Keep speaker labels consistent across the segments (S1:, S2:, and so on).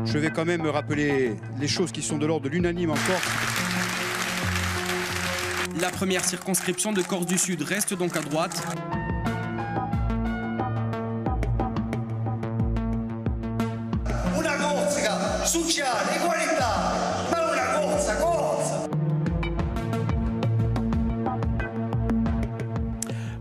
S1: Je vais quand même rappeler les choses qui sont de l'ordre de l'unanime en Corse.
S2: La première circonscription de Corse du Sud reste donc à droite.
S3: Una Corsica sociale, equalità, ma una Corsa, Corsa.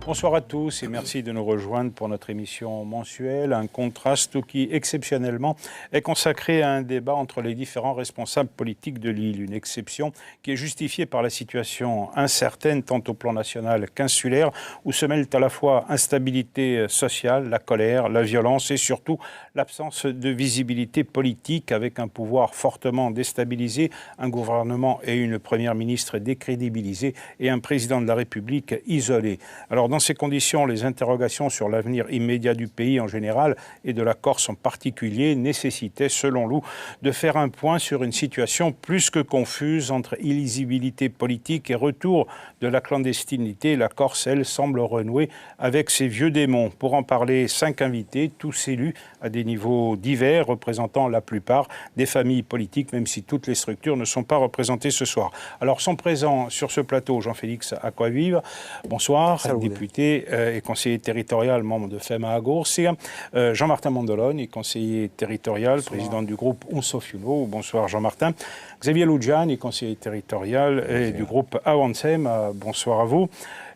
S4: Bonsoir à tous et merci de nous rejoindre pour notre émission mensuelle, un contraste qui, exceptionnellement, est consacré à un débat entre les différents responsables politiques de l'île. Une exception qui est justifiée par la situation incertaine tant au plan national qu'insulaire, où se mêlent à la fois instabilité sociale, la colère, la violence et surtout l'absence de visibilité politique avec un pouvoir fortement déstabilisé, un gouvernement et une première ministre décrédibilisés et un président de la République isolé. Alors, dans ces conditions, les interrogations sur l'avenir immédiat du pays en général et de la Corse en particulier nécessitaient, selon nous, de faire un point sur une situation plus que confuse entre illisibilité politique et retour de la clandestinité. La Corse, elle, semble renouer avec ses vieux démons. Pour en parler, 5 invités, tous élus à des niveaux divers, représentant la plupart des familles politiques, même si toutes les structures ne sont pas représentées ce soir. Alors, sont présents sur ce plateau Jean-Félix Acquavive, bonsoir, député et conseiller territorial, membre de FEMA Agorcia. Jean-Martin Mondolone, conseiller territorial, bonsoir. Président du groupe Unsofiuno. Bonsoir Jean-Martin. Xavier Lugiani, conseiller territorial du groupe Avancem. Bonsoir à vous.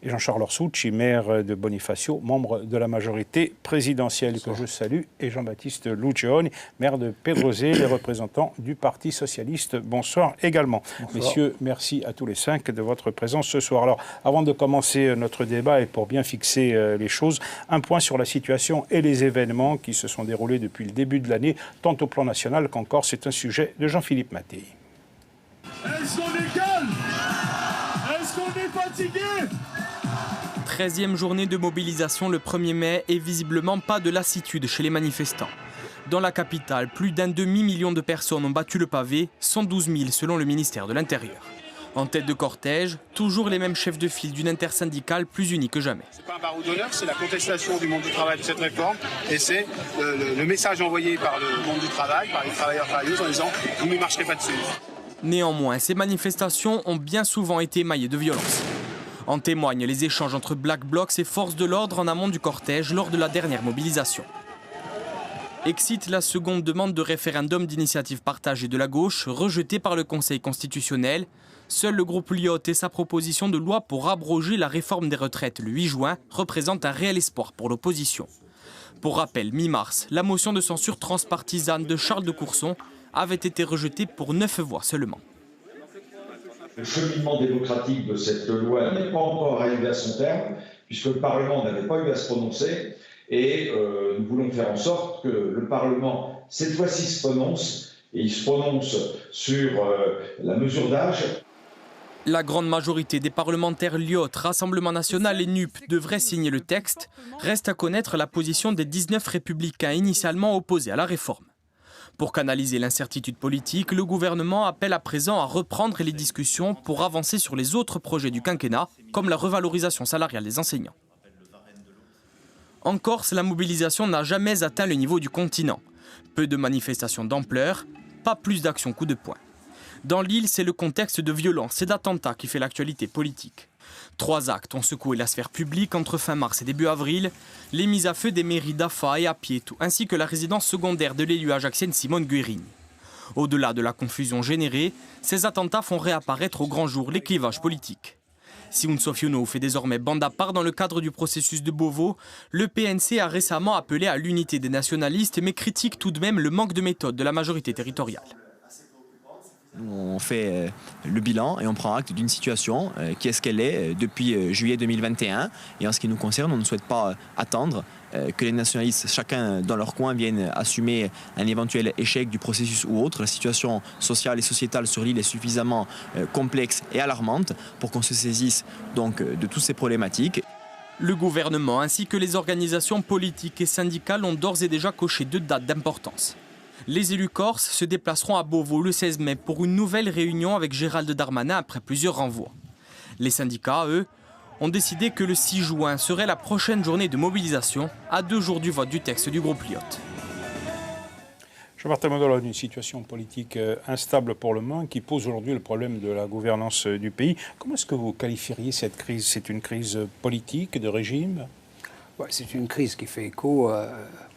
S4: Et Jean-Charles Orsucci, maire de Bonifacio, membre de la majorité présidentielle, bonsoir. Que je salue, et Jean-Baptiste Lucioni, maire de Pedrosé, les représentants du Parti socialiste. Bonsoir également. Bonsoir. Messieurs, merci à tous les 5 de votre présence ce soir. Alors, avant de commencer notre débat et pour bien fixer les choses, un point sur la situation et les événements qui se sont déroulés depuis le début de l'année, tant au plan national qu'en Corse. C'est un sujet de Jean-Philippe Mattei.
S5: Est-ce qu'on est calme? Est-ce qu'on est fatigué?
S2: 13e journée de mobilisation le 1er mai et visiblement pas de lassitude chez les manifestants. Dans la capitale, plus d'un demi-million de personnes ont battu le pavé, 112 000 selon le ministère de l'Intérieur. En tête de cortège, toujours les mêmes chefs de file d'une intersyndicale plus unie que jamais.
S6: Ce n'est pas un barreau d'honneur, c'est la contestation du monde du travail de cette réforme et c'est le message envoyé par le monde du travail, par les travailleurs travailleuses en disant « vous ne marcherez pas dessus ».
S2: Néanmoins, ces manifestations ont bien souvent été émaillées de violence. En témoignent les échanges entre Black Blocs et forces de l'ordre en amont du cortège lors de la dernière mobilisation. Excite la seconde demande de référendum d'initiative partagée de la gauche, rejetée par le Conseil constitutionnel. Seul le groupe Lyot et sa proposition de loi pour abroger la réforme des retraites le 8 juin représentent un réel espoir pour l'opposition. Pour rappel, mi-mars, la motion de censure transpartisane de Charles de Courson avait été rejetée pour 9 voix seulement.
S7: Le cheminement démocratique de cette loi n'est pas encore arrivé à son terme, puisque le Parlement n'avait pas eu à se prononcer, et nous voulons faire en sorte que le Parlement, cette fois-ci, se prononce, et il se prononce sur la mesure d'âge.
S2: La grande majorité des parlementaires Lyot, Rassemblement national et NUP devraient signer le texte. Reste à connaître la position des 19 républicains initialement opposés à la réforme. Pour canaliser l'incertitude politique, le gouvernement appelle à présent à reprendre les discussions pour avancer sur les autres projets du quinquennat, comme la revalorisation salariale des enseignants. En Corse, la mobilisation n'a jamais atteint le niveau du continent. Peu de manifestations d'ampleur, pas plus d'actions coup de poing. Dans l'île, c'est le contexte de violence et d'attentats qui fait l'actualité politique. 3 actes ont secoué la sphère publique entre fin mars et début avril, les mises à feu des mairies d'Afa et Apieto, ainsi que la résidence secondaire de l'élue ajaxienne Simone Guerini. Au-delà de la confusion générée, ces attentats font réapparaître au grand jour les clivages politiques. Si Unsofiuno fait désormais bande à part dans le cadre du processus de Beauvau, le PNC a récemment appelé à l'unité des nationalistes mais critique tout de même le manque de méthode de la majorité territoriale.
S8: On fait le bilan et on prend acte d'une situation qui est ce qu'elle est depuis juillet 2021. Et en ce qui nous concerne, on ne souhaite pas attendre que les nationalistes, chacun dans leur coin, viennent assumer un éventuel échec du processus ou autre. La situation sociale et sociétale sur l'île est suffisamment complexe et alarmante pour qu'on se saisisse donc de toutes ces problématiques.
S2: Le gouvernement ainsi que les organisations politiques et syndicales ont d'ores et déjà coché 2 dates d'importance. Les élus corses se déplaceront à Beauvau le 16 mai pour une nouvelle réunion avec Gérald Darmanin après plusieurs renvois. Les syndicats, eux, ont décidé que le 6 juin serait la prochaine journée de mobilisation, à 2 jours du vote du texte du groupe Lyot.
S4: Jean-Martin Mondolone, une situation politique instable pour le moment qui pose aujourd'hui le problème de la gouvernance du pays. Comment est-ce que vous qualifieriez cette crise? C'est une crise politique, de régime?
S9: Ouais, c'est une crise qui fait écho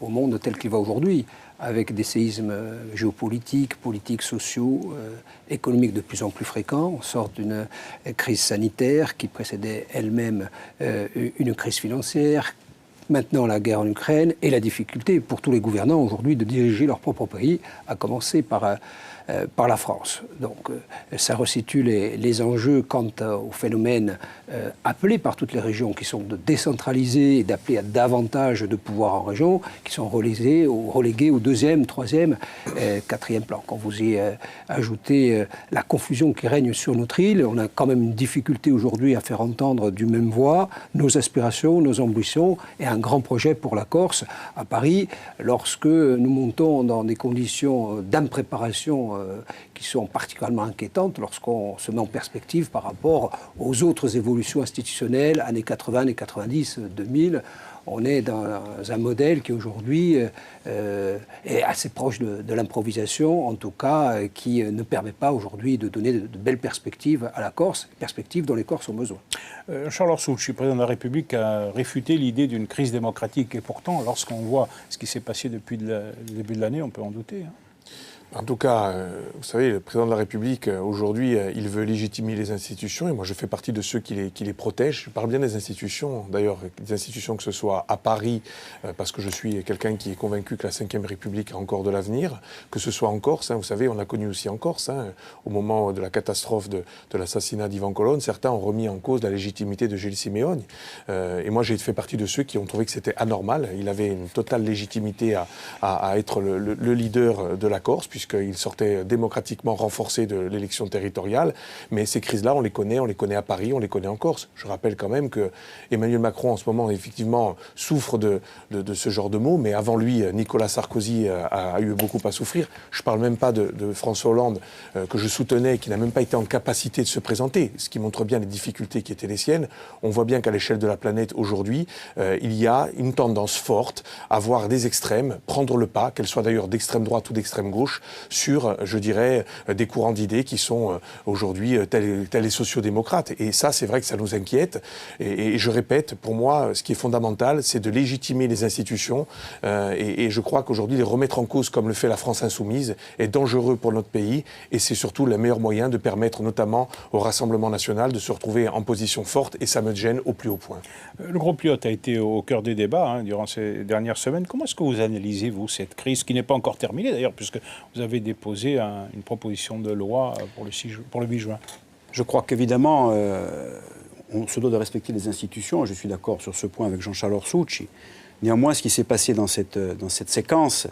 S9: au monde tel qu'il va aujourd'hui, avec des séismes géopolitiques, politiques, sociaux, économiques de plus en plus fréquents. On sort d'une crise sanitaire qui précédait elle-même une crise financière. Maintenant, la guerre en Ukraine et la difficulté pour tous les gouvernants aujourd'hui de diriger leur propre pays, à commencer par la France. Donc, ça resitue les enjeux quant au phénomène appelé par toutes les régions, qui sont de décentraliser et d'appeler à davantage de pouvoir en région, qui sont relégués au deuxième, troisième, quatrième plan. Quand vous y ajoutez la confusion qui règne sur notre île, on a quand même une difficulté aujourd'hui à faire entendre d'une même voix nos aspirations, nos ambitions et un grand projet pour la Corse à Paris, lorsque nous montons dans des conditions d'impréparation qui sont particulièrement inquiétantes lorsqu'on se met en perspective par rapport aux autres évolutions institutionnelles, années 80, années 90, 2000. On est dans un modèle qui aujourd'hui est assez proche de l'improvisation, en tout cas qui ne permet pas aujourd'hui de donner de belles perspectives à la Corse, perspectives dont les Corses ont besoin.
S4: Charles Orsucci, président de la République, a réfuté l'idée d'une crise démocratique. Et pourtant, lorsqu'on voit ce qui s'est passé depuis le début de l'année, on peut en douter.
S10: En tout cas, vous savez, le président de la République, aujourd'hui, il veut légitimer les institutions, et moi je fais partie de ceux qui les protègent. Je parle bien des institutions, d'ailleurs, des institutions que ce soit à Paris, parce que je suis quelqu'un qui est convaincu que la Ve République a encore de l'avenir, que ce soit en Corse, vous savez, on a connu aussi en Corse, au moment de la catastrophe de l'assassinat d'Ivan Colonne, certains ont remis en cause la légitimité de Gilles Simeone, et moi j'ai fait partie de ceux qui ont trouvé que c'était anormal. Il avait une totale légitimité à être le leader de la Corse, puisqu'il sortait démocratiquement renforcé de l'élection territoriale. Mais ces crises-là, on les connaît à Paris, on les connaît en Corse. Je rappelle quand même que Emmanuel Macron, en ce moment, effectivement, souffre de ce genre de mots, mais avant lui, Nicolas Sarkozy a eu beaucoup à souffrir. Je ne parle même pas de François Hollande, que je soutenais, qui n'a même pas été en capacité de se présenter, ce qui montre bien les difficultés qui étaient les siennes. On voit bien qu'à l'échelle de la planète, aujourd'hui, il y a une tendance forte à voir des extrêmes prendre le pas, qu'elles soient d'ailleurs d'extrême droite ou d'extrême gauche, sur, je dirais, des courants d'idées qui sont aujourd'hui tels les sociodémocrates. Et ça, c'est vrai que ça nous inquiète. Et je répète, pour moi, ce qui est fondamental, c'est de légitimer les institutions. Et je crois qu'aujourd'hui, les remettre en cause, comme le fait la France insoumise, est dangereux pour notre pays. Et c'est surtout le meilleur moyen de permettre, notamment au Rassemblement national, de se retrouver en position forte. Et ça me gêne au plus haut point.
S4: Le groupe Lyot a été au cœur des débats durant ces dernières semaines. Comment est-ce que vous analysez, vous, cette crise qui n'est pas encore terminée, d'ailleurs, puisque vous avez déposé une proposition de loi pour le 8 juin.
S11: Je crois qu'évidemment, on se doit de respecter les institutions. Je suis d'accord sur ce point avec Jean-Charles Orsucci. Néanmoins, ce qui s'est passé dans cette séquence,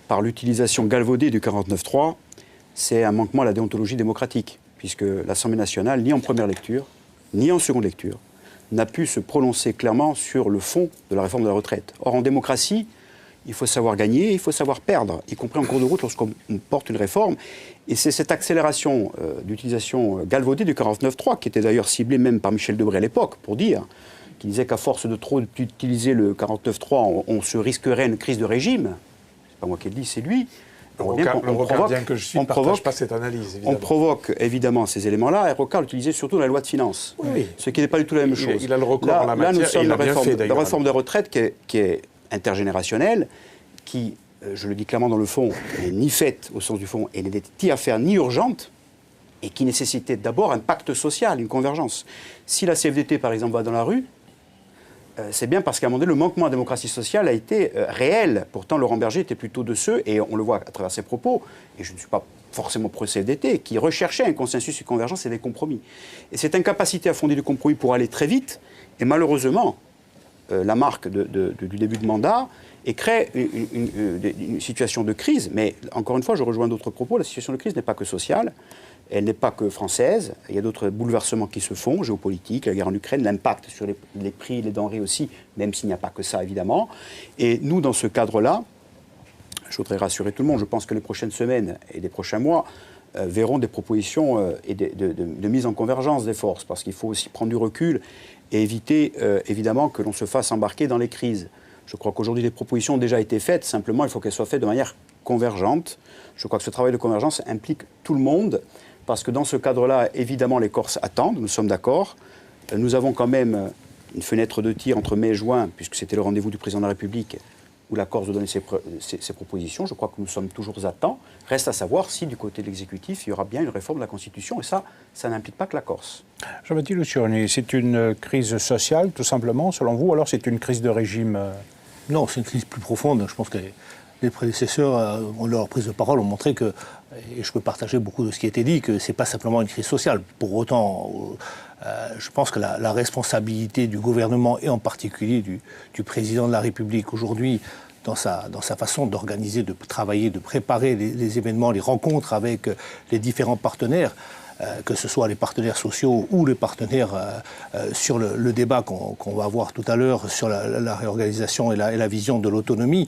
S11: par l'utilisation galvaudée du 49.3, c'est un manquement à la déontologie démocratique, puisque l'Assemblée nationale, ni en première lecture, ni en seconde lecture, n'a pu se prononcer clairement sur le fond de la réforme de la retraite. Or, en démocratie, il faut savoir gagner, il faut savoir perdre, y compris en cours de route lorsqu'on porte une réforme. Et c'est cette accélération d'utilisation galvaudée du 49.3, qui était d'ailleurs ciblée même par Michel Debré à l'époque, pour dire, qui disait qu'à force de trop utiliser le 49.3, on se risquerait une crise de régime. C'est pas moi qui le dis, c'est lui.
S10: Le rocardien que je suis ne partage pas cette analyse, évidemment.
S11: On provoque évidemment ces éléments-là, et Rocard l'utilisait surtout dans la loi de finances, ce qui n'est pas du tout la même chose.
S10: Il a le record en la matière,
S11: là, nous sommes
S10: et il a bien fait,
S11: d'ailleurs. La réforme de retraite qui est intergénérationnelle, qui, je le dis clairement dans le fond, n'est ni faite au sens du fond, et n'était à faire ni urgente, et qui nécessitait d'abord un pacte social, une convergence. Si la CFDT, par exemple, va dans la rue, c'est bien parce qu'à un moment donné, le manquement à la démocratie sociale a été réel. Pourtant, Laurent Berger était plutôt de ceux, et on le voit à travers ses propos, et je ne suis pas forcément pro-CFDT, qui recherchait un consensus, une convergence et des compromis. Et cette incapacité à fonder du compromis pour aller très vite, et malheureusement, la marque du début de mandat, et crée une situation de crise. Mais encore une fois, je rejoins d'autres propos, la situation de crise n'est pas que sociale, elle n'est pas que française, il y a d'autres bouleversements qui se font, géopolitiques, la guerre en Ukraine, l'impact sur les prix, les denrées aussi, même s'il n'y a pas que ça, évidemment. Et nous, dans ce cadre-là, je voudrais rassurer tout le monde, je pense que les prochaines semaines et les prochains mois verront des propositions et de mise en convergence des forces, parce qu'il faut aussi prendre du recul et éviter, évidemment, que l'on se fasse embarquer dans les crises. Je crois qu'aujourd'hui, les propositions ont déjà été faites. Simplement, il faut qu'elles soient faites de manière convergente. Je crois que ce travail de convergence implique tout le monde, parce que dans ce cadre-là, évidemment, les Corses attendent, nous sommes d'accord. Nous avons quand même une fenêtre de tir entre mai et juin, puisque c'était le rendez-vous du président de la République, où la Corse doit donner ses propositions. Je crois que nous sommes toujours à temps. Reste à savoir si, du côté de l'exécutif, il y aura bien une réforme de la Constitution. Et ça n'implique pas que la Corse.
S4: Jean-Baptiste Lucioni, c'est une crise sociale, tout simplement, selon vous, ou alors c'est une crise de régime?
S12: Non, c'est une crise plus profonde. Je pense que les prédécesseurs, leur prise de parole, ont montré que, et je peux partager beaucoup de ce qui a été dit, que ce n'est pas simplement une crise sociale. Pour autant, je pense que la responsabilité du gouvernement, et en particulier du président de la République aujourd'hui, dans sa façon d'organiser, de travailler, de préparer les événements, les rencontres avec les différents partenaires, que ce soit les partenaires sociaux ou les partenaires sur le débat qu'on va avoir tout à l'heure sur la réorganisation et la vision de l'autonomie.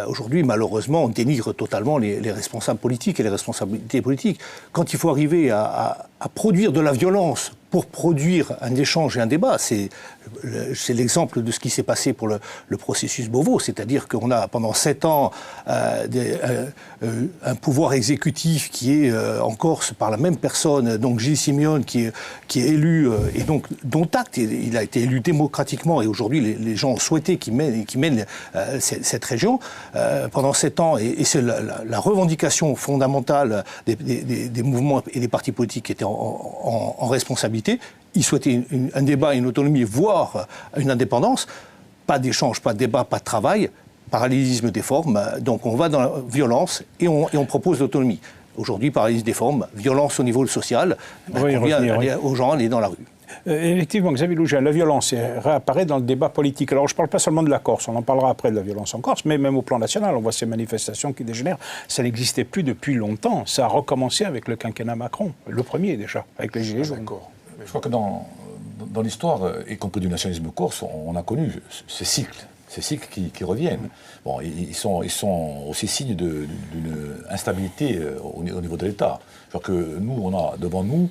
S12: Aujourd'hui, malheureusement, on dénigre totalement les responsables politiques et les responsabilités politiques. Quand il faut arriver à produire de la violence pour produire un échange et un débat, c'est l'exemple de ce qui s'est passé pour le processus Beauvau, c'est-à-dire qu'on a pendant 7 ans un pouvoir exécutif qui est en Corse par la même personne, donc Gilles Simeone, qui est élu, et donc dont acte, il a été élu démocratiquement, et aujourd'hui les gens ont souhaité qu'il mène cette région pendant 7 ans, et c'est la revendication fondamentale des mouvements et des partis politiques qui étaient en responsabilité. Ils souhaitaient un débat, une autonomie, voire une indépendance. Pas d'échange, pas de débat, pas de travail, parallélisme des formes. Donc on va dans la violence et on propose l'autonomie. Aujourd'hui, parallélisme des formes, violence au niveau social. Aux gens, aller dans la rue.
S4: Effectivement, Xavier Louget, la violence réapparaît dans le débat politique. Alors, je ne parle pas seulement de la Corse, on en parlera après de la violence en Corse, mais même au plan national, on voit ces manifestations qui dégénèrent. Ça n'existait plus depuis longtemps. Ça a recommencé avec le quinquennat Macron, le premier déjà, avec les Gilets jaunes.
S13: Je crois que dans l'histoire, y compris du nationalisme corse, on a connu ces cycles qui reviennent. Bon, ils sont aussi signes d'une instabilité au niveau de l'État. Je crois que nous, on a devant nous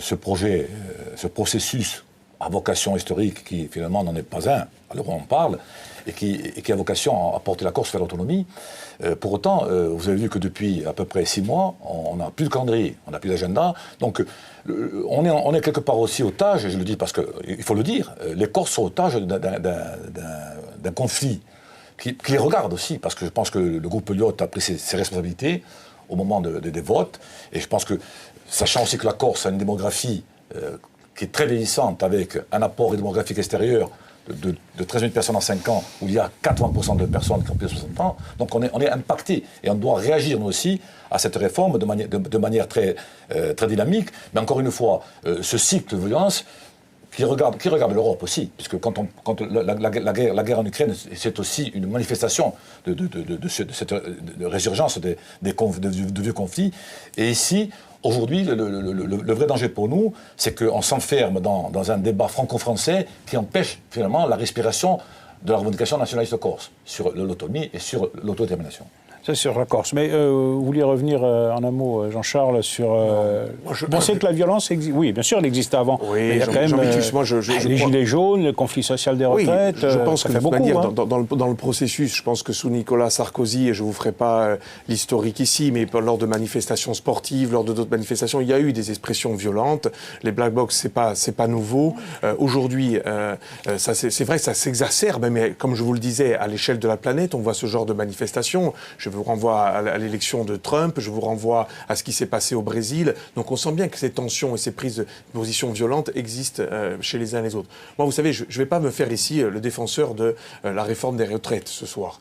S13: ce projet, ce processus à vocation historique qui finalement n'en est pas un, à l'heure où on parle, et qui a vocation à porter la Corse vers l'autonomie. Pour autant, vous avez vu que depuis à peu près 6 mois, on n'a plus de calendrier, on n'a plus d'agenda. Donc on est quelque part aussi otage, et je le dis parce qu'il faut le dire, les Corses sont otages d'un conflit qui les regarde aussi, parce que je pense que le groupe Lyotte a pris ses responsabilités au moment des votes, et je pense que, sachant aussi que la Corse a une démographie qui est très vieillissante, avec un apport démographique extérieur de 13 000 personnes en 5 ans, où il y a 80% de personnes qui ont plus de 60 ans. Donc on est impacté, et on doit réagir nous aussi à cette réforme de manière très dynamique. Mais encore une fois, ce cycle de violence qui regarde l'Europe aussi, puisque quand la guerre en Ukraine, c'est aussi une manifestation de cette résurgence de vieux conflits. Et ici, aujourd'hui, le vrai danger pour nous, c'est qu'on s'enferme dans un débat franco-français qui empêche finalement la respiration de la revendication nationaliste corse sur l'autonomie et sur l'autodétermination.
S4: C'est sur la Corse. Mais vous vouliez revenir en un mot, Jean-Charles, sur... Vous pensez que la violence existe? Oui, bien sûr, elle existait avant.
S10: Oui,
S4: mais il y a quand même les gilets jaunes, le conflit social des retraites.
S10: Oui, je pense
S4: ça
S10: que
S4: fait beaucoup.
S10: Dans le processus, je pense que sous Nicolas Sarkozy, et je ne vous ferai pas l'historique ici, mais lors de manifestations sportives, lors de d'autres manifestations, il y a eu des expressions violentes. Les black blocs, c'est pas nouveau. Aujourd'hui, c'est vrai, ça s'exacerbe, mais comme je vous le disais, à l'échelle de la planète, on voit ce genre de manifestations. Je vous renvoie à l'élection de Trump, je vous renvoie à ce qui s'est passé au Brésil. Donc on sent bien que ces tensions et ces prises de position violentes existent chez les uns et les autres. Moi, vous savez, je ne vais pas me faire ici le défenseur de la réforme des retraites ce soir.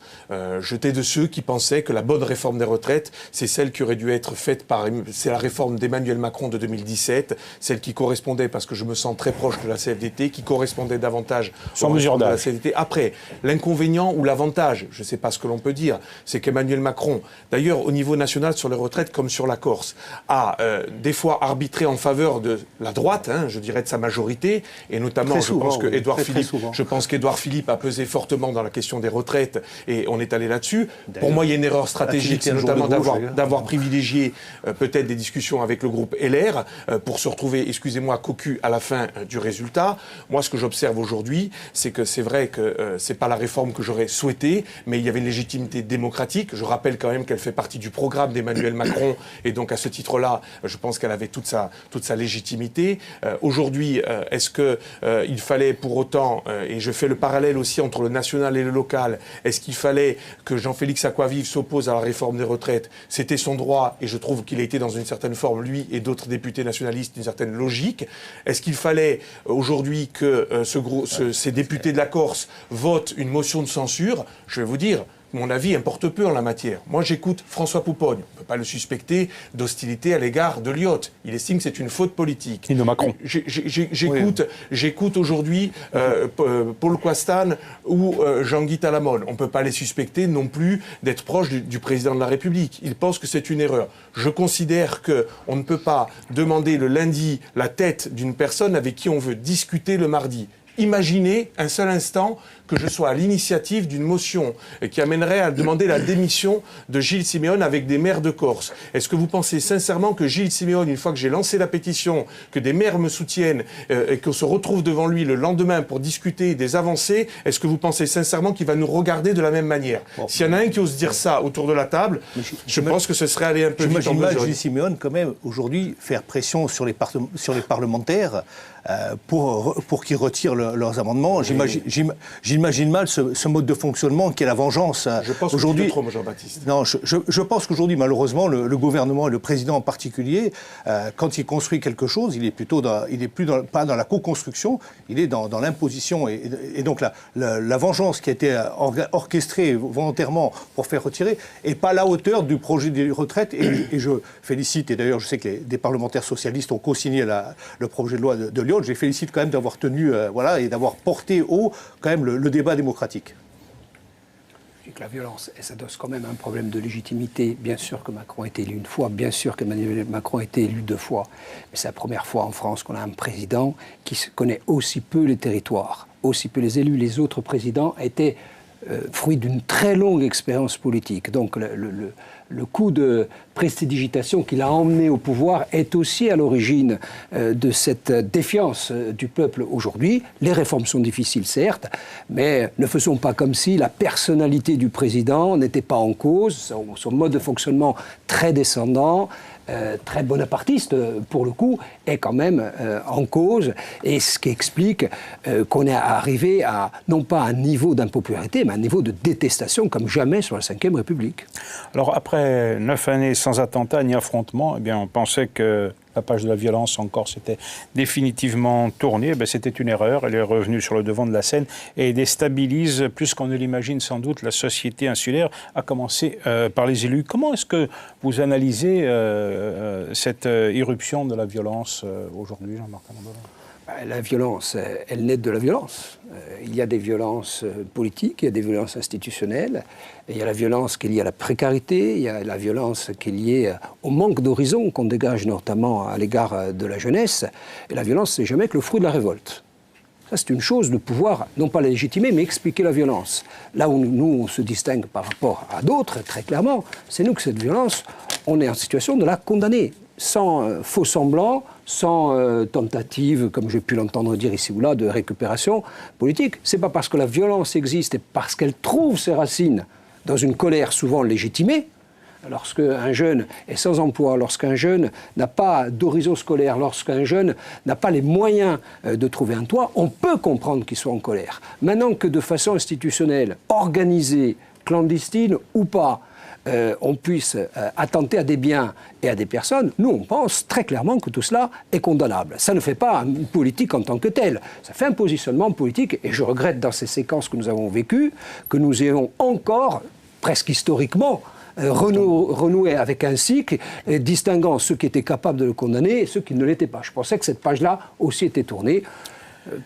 S10: J'étais de ceux qui pensaient que la bonne réforme des retraites, c'est celle qui aurait dû être faite c'est la réforme d'Emmanuel Macron de 2017, celle qui correspondait, parce que je me sens très proche de la CFDT, qui correspondait davantage
S4: sans mesure
S10: de la CFDT. Après, l'inconvénient ou l'avantage, je ne sais pas ce que l'on peut dire, c'est qu'Emmanuel Macron Macron, d'ailleurs au niveau national sur les retraites comme sur la Corse, a des fois arbitré en faveur de la droite, je dirais de sa majorité, et notamment je pense qu'Édouard Philippe a pesé fortement dans la question des retraites, et on est allé là-dessus. Pour moi, il y a une erreur stratégique, c'est notamment d'avoir privilégié peut-être des discussions avec le groupe LR pour se retrouver, excusez-moi, cocu à la fin du résultat. Moi, ce que j'observe aujourd'hui, c'est que c'est vrai que c'est pas la réforme que j'aurais souhaitée, mais il y avait une légitimité démocratique. Je rappelle quand même qu'elle fait partie du programme d'Emmanuel Macron, et donc à ce titre-là, je pense qu'elle avait toute sa légitimité. Aujourd'hui, est-ce que il fallait pour autant, et je fais le parallèle aussi entre le national et le local, est-ce qu'il fallait que Jean-Félix Acquavive s'oppose à la réforme des retraites? C'était son droit, et je trouve qu'il a été dans une certaine forme, lui et d'autres députés nationalistes, une certaine logique. Est-ce qu'il fallait aujourd'hui que ces députés de la Corse votent une motion de censure? Je vais vous dire, mon avis importe peu en la matière. Moi, j'écoute François Pouponne. On ne peut pas le suspecter d'hostilité à l'égard de Lyotte. Il estime que c'est une faute politique.
S4: Et de Macron.
S10: J'écoute aujourd'hui Paul Quastan ou Jean-Guy Talamone. On ne peut pas les suspecter non plus d'être proches du président de la République. Ils pensent que c'est une erreur. Je considère qu'on ne peut pas demander le lundi la tête d'une personne avec qui on veut discuter le mardi. Imaginez un seul instant que je sois à l'initiative d'une motion qui amènerait à demander la démission de Gilles Simeone avec des maires de Corse. Est-ce que vous pensez sincèrement que Gilles Simeone, une fois que j'ai lancé la pétition, que des maires me soutiennent et qu'on se retrouve devant lui le lendemain pour discuter des avancées, est-ce que vous pensez sincèrement qu'il va nous regarder de la même manière? S'il y en a un qui ose dire ça autour de la table, je pense que ce serait aller un peu vite en besogne.
S12: Gilles Simeone, quand même, aujourd'hui, faire pression sur les parlementaires pour qu'ils retirent leurs amendements. J'imagine mal ce mode de fonctionnement qui est la vengeance.
S10: Je pense aujourd'hui, que tu te trompes, Jean-Baptiste.
S12: Non, je pense qu'aujourd'hui, malheureusement, le gouvernement et le président en particulier, quand il construit quelque chose, il est plutôt pas dans la co-construction, il est dans l'imposition. Et donc la vengeance qui a été orchestrée volontairement pour faire retirer n'est pas à la hauteur du projet des retraites. Et je félicite, et d'ailleurs je sais que des parlementaires socialistes ont co-signé le projet de loi de Lyon. Je les félicite quand même d'avoir tenu, et d'avoir porté haut quand même le débat démocratique.
S9: Je dis que la violence, ça dose quand même un problème de légitimité. Bien sûr que Macron a été élu une fois, bien sûr qu'Emmanuel Macron a été élu 2 fois. Mais c'est la première fois en France qu'on a un président qui connaît aussi peu les territoires, aussi peu les élus. Les autres présidents étaient fruit d'une très longue expérience politique. Donc le coup de prestidigitation qui l'a emmené au pouvoir est aussi à l'origine de cette défiance du peuple aujourd'hui. Les réformes sont difficiles, certes, mais ne faisons pas comme si la personnalité du président n'était pas en cause, son mode de fonctionnement très descendant, très bonapartiste pour le coup, est quand même en cause, et ce qui explique qu'on est arrivé à, non pas un niveau d'impopularité, mais un niveau de détestation comme jamais sur la Ve République.
S4: Alors après 9 années sans attentat ni affrontement, eh bien, on pensait que la page de la violence en Corse était définitivement tournée. Eh c'était une erreur. Elle est revenue sur le devant de la scène et déstabilise plus qu'on ne l'imagine sans doute la société insulaire, à commencer par les élus. Comment est-ce que vous analysez cette irruption de la violence aujourd'hui, Jean-Marc Amandolin ?
S9: La violence, elle naît de la violence. Il y a des violences politiques, il y a des violences institutionnelles, et il y a la violence qui est liée à la précarité, il y a la violence qui est liée au manque d'horizon qu'on dégage notamment à l'égard de la jeunesse. Et la violence, c'est jamais que le fruit de la révolte. Ça, c'est une chose de pouvoir, non pas la légitimer, mais expliquer la violence. Là où nous, on se distingue par rapport à d'autres, très clairement, c'est nous que cette violence, on est en situation de la condamner, sans faux semblant, sans tentative, comme j'ai pu l'entendre dire ici ou là, de récupération politique. C'est pas parce que la violence existe et parce qu'elle trouve ses racines dans une colère souvent légitimée. Lorsqu'un jeune est sans emploi, lorsqu'un jeune n'a pas d'horizon scolaire, lorsqu'un jeune n'a pas les moyens de trouver un toit, on peut comprendre qu'il soit en colère. Maintenant que de façon institutionnelle, organisée, clandestine ou pas, on puisse attenter à des biens et à des personnes, nous on pense très clairement que tout cela est condamnable. Ça ne fait pas une politique en tant que telle, ça fait un positionnement politique, et je regrette dans ces séquences que nous avons vécues, que nous ayons encore, presque historiquement, renoué avec un cycle, distinguant ceux qui étaient capables de le condamner et ceux qui ne l'étaient pas. Je pensais que cette page-là aussi était tournée.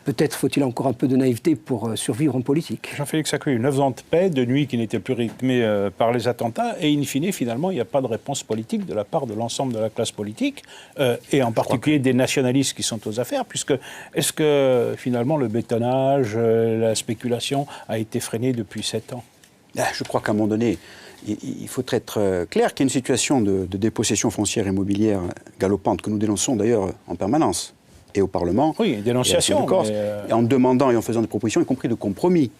S9: Peut-être faut-il encore un peu de naïveté pour survivre en politique.
S4: Jean-Félix Acquavive, 9 ans de paix, de nuit qui n'étaient plus rythmés par les attentats, et in fine, finalement, il n'y a pas de réponse politique de la part de l'ensemble de la classe politique, et en particulier des nationalistes qui sont aux affaires, puisque est-ce que finalement le bétonnage, la spéculation a été freiné depuis 7 ans?
S11: Je crois qu'à un moment donné, il faut être clair qu'il y a une situation de dépossession foncière immobilière galopante, que nous dénonçons d'ailleurs en permanence. Et au Parlement,
S4: oui, dénonciation,
S11: et en demandant et en faisant des propositions, y compris de compromis,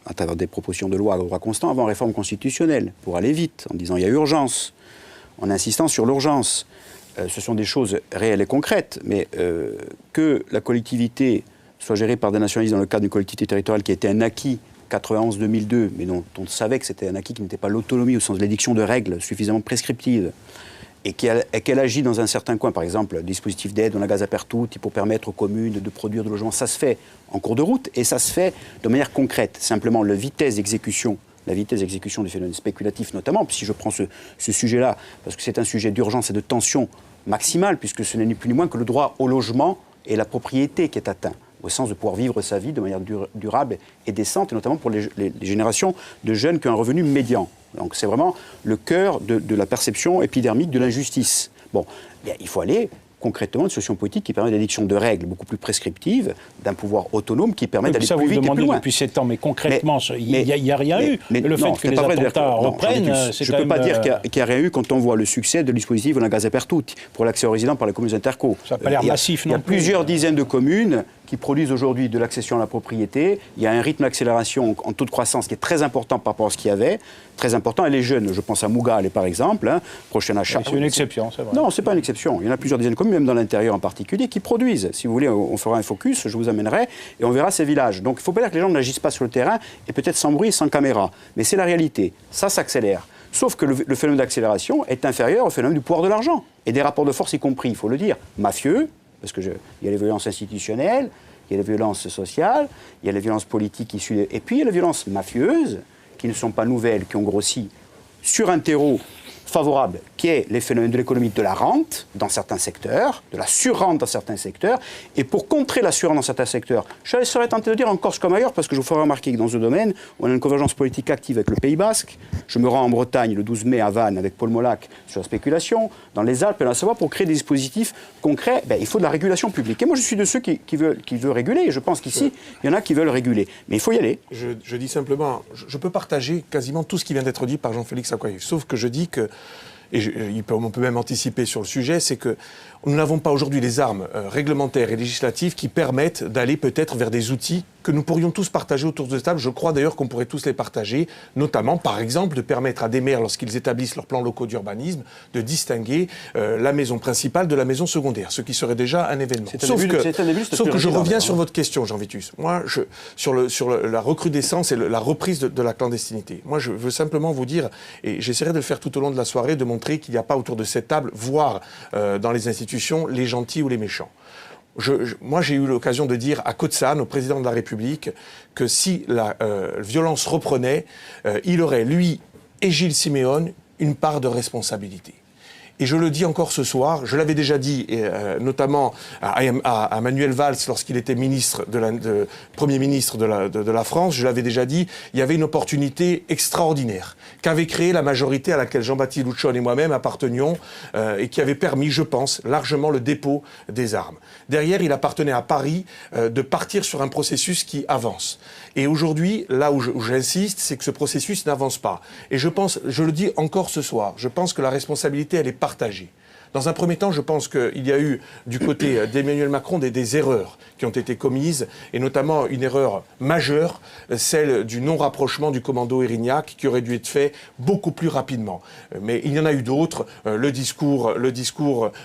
S11: à travers des propositions de loi à droit constant, avant réforme constitutionnelle, pour aller vite, en disant il y a urgence, en insistant sur l'urgence. Ce sont des choses réelles et concrètes, mais que la collectivité soit gérée par des nationalistes dans le cadre d'une collectivité territoriale qui a été un acquis 91-2002, mais dont on savait que c'était un acquis qui n'était pas l'autonomie au sens de l'édiction de règles suffisamment prescriptives, et qu'elle agit dans un certain coin, par exemple, le dispositif d'aide, on a gaz à pertutti pour permettre aux communes de produire de logements, ça se fait en cours de route et ça se fait de manière concrète. Simplement, la vitesse d'exécution des phénomènes spéculatifs notamment, si je prends ce sujet-là, parce que c'est un sujet d'urgence et de tension maximale, puisque ce n'est ni plus ni moins que le droit au logement et la propriété qui est atteint, au sens de pouvoir vivre sa vie de manière durable et décente, et notamment pour les générations de jeunes qui ont un revenu médian. Donc c'est vraiment le cœur de la perception épidermique de l'injustice. Bon, il faut aller concrètement une solution politique qui permet l'édiction de règles beaucoup plus prescriptives, d'un pouvoir autonome qui permet d'aller plus vite et plus loin. Ça, vous demandez
S4: depuis 7 ans, mais concrètement, il n'y a rien eu. Mais le fait que les attentats reprennent,
S11: je ne peux pas dire qu'il n'y a rien eu quand on voit le succès de dispositif on a gaz à pertutti pour l'accès aux résidents par les communes interco.
S4: Ça n'a pas l'air massif, non plus.
S11: Il y a plusieurs dizaines de communes qui produisent aujourd'hui de l'accession à la propriété. Il y a un rythme d'accélération en taux de croissance qui est très important par rapport à ce qu'il y avait, très important. Et les jeunes, je pense à Mougales par exemple, prochain achat.
S4: C'est une exception, c'est vrai.
S11: Non, c'est pas une exception. Il y en a plusieurs dizaines de communes, même dans l'intérieur en particulier, qui produisent. Si vous voulez, on fera un focus, je vous amènerai, et on verra ces villages. Donc il ne faut pas dire que les gens n'agissent pas sur le terrain, et peut-être sans bruit, sans caméra. Mais c'est la réalité. Ça s'accélère. Sauf que le phénomène d'accélération est inférieur au phénomène du pouvoir de l'argent. Et des rapports de force, y compris, il faut le dire, mafieux, parce qu'il y a les violences institutionnelles, il y a les violences sociales, il y a les violences politiques issues... Et puis il y a les violences mafieuses, qui ne sont pas nouvelles, qui ont grossi sur un terreau favorable, qui est les phénomènes de l'économie de la rente dans certains secteurs, de la surrente dans certains secteurs. Et pour contrer la surrente dans certains secteurs, je serais tenté de dire en Corse comme ailleurs, parce que je vous ferai remarquer que dans ce domaine, on a une convergence politique active avec le Pays Basque. Je me rends en Bretagne le 12 mai à Vannes avec Paul Molac sur la spéculation. Dans les Alpes et la Savoie, pour créer des dispositifs concrets, il faut de la régulation publique. Et moi, je suis de ceux qui veulent réguler. Et je pense qu'ici, il y en a qui veulent réguler. Mais il faut y aller.
S10: Je dis simplement, je peux partager quasiment tout ce qui vient d'être dit par Jean-Félix Acquavive. Sauf que je dis que, et on peut même anticiper sur le sujet, c'est que nous n'avons pas aujourd'hui les armes réglementaires et législatives qui permettent d'aller peut-être vers des outils que nous pourrions tous partager autour de cette table. Je crois d'ailleurs qu'on pourrait tous les partager, notamment, par exemple, de permettre à des maires, lorsqu'ils établissent leurs plans locaux d'urbanisme, de distinguer la maison principale de la maison secondaire, ce qui serait déjà un événement. Sauf que je reviens sur votre question, Jean Vitus. Moi, sur la recrudescence et la reprise de la clandestinité. Moi, je veux simplement vous dire, et j'essaierai de le faire tout au long de la soirée, de montrer qu'il n'y a pas autour de cette table, voire dans les institutions, les gentils ou les méchants. Moi, j'ai eu l'occasion de dire à Kotzan, au président de la République, que si la violence reprenait, il aurait, lui et Gilles Siméon, une part de responsabilité. Et je le dis encore ce soir, je l'avais déjà dit, notamment à Manuel Valls lorsqu'il était Premier ministre de la France, je l'avais déjà dit, il y avait une opportunité extraordinaire qu'avait créée la majorité à laquelle Jean-Baptiste Luchon et moi-même appartenions et qui avait permis, je pense, largement le dépôt des armes. Derrière, il appartenait à Paris de partir sur un processus qui avance. Et aujourd'hui, là où j'insiste, c'est que ce processus n'avance pas. Et je pense, je le dis encore ce soir, je pense que la responsabilité, elle est partagée. Dans un premier temps, je pense qu'il y a eu, du côté d'Emmanuel Macron, des erreurs qui ont été commises, et notamment une erreur majeure, celle du non-rapprochement du commando Erignac, qui aurait dû être fait beaucoup plus rapidement. Mais il y en a eu d'autres, le discours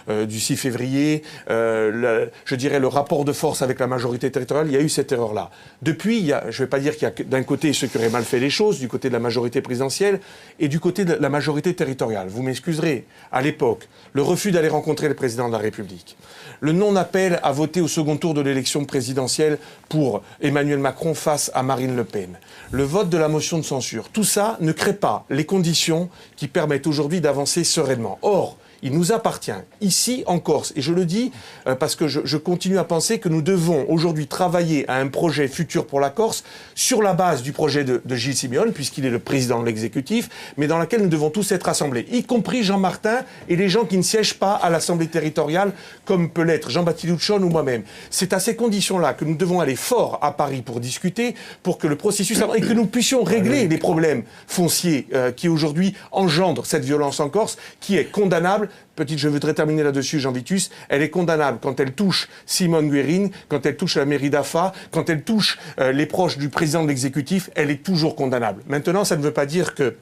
S10: du 6 février, je dirais le rapport de force avec la majorité territoriale, il y a eu cette erreur-là. Depuis, je ne vais pas dire qu'il y a d'un côté ceux qui auraient mal fait les choses, du côté de la majorité présidentielle, et du côté de la majorité territoriale. Vous m'excuserez, à l'époque, le refus d'aller rencontrer le président de la République, le non-appel à voter au second tour de l'élection présidentielle pour Emmanuel Macron face à Marine Le Pen, le vote de la motion de censure, tout ça ne crée pas les conditions qui permettent aujourd'hui d'avancer sereinement. Or, Il nous appartient, ici en Corse, et je le dis parce que je continue à penser que nous devons aujourd'hui travailler à un projet futur pour la Corse sur la base du projet de Gilles Simeone, puisqu'il est le président de l'exécutif, mais dans laquelle nous devons tous être assemblés, y compris Jean Martin et les gens qui ne siègent pas à l'Assemblée territoriale, comme peut l'être Jean-Baptiste Luchon ou moi-même. C'est à ces conditions-là que nous devons aller fort à Paris pour discuter, pour que le processus avance et que nous puissions régler les problèmes fonciers qui aujourd'hui engendrent cette violence en Corse, qui est condamnable. Je voudrais terminer là-dessus, Jean Vitus. Elle est condamnable quand elle touche Simone Guérin, quand elle touche la mairie d'Afa, quand elle touche les proches du président de l'exécutif. Elle est toujours condamnable. Maintenant, ça ne veut pas dire que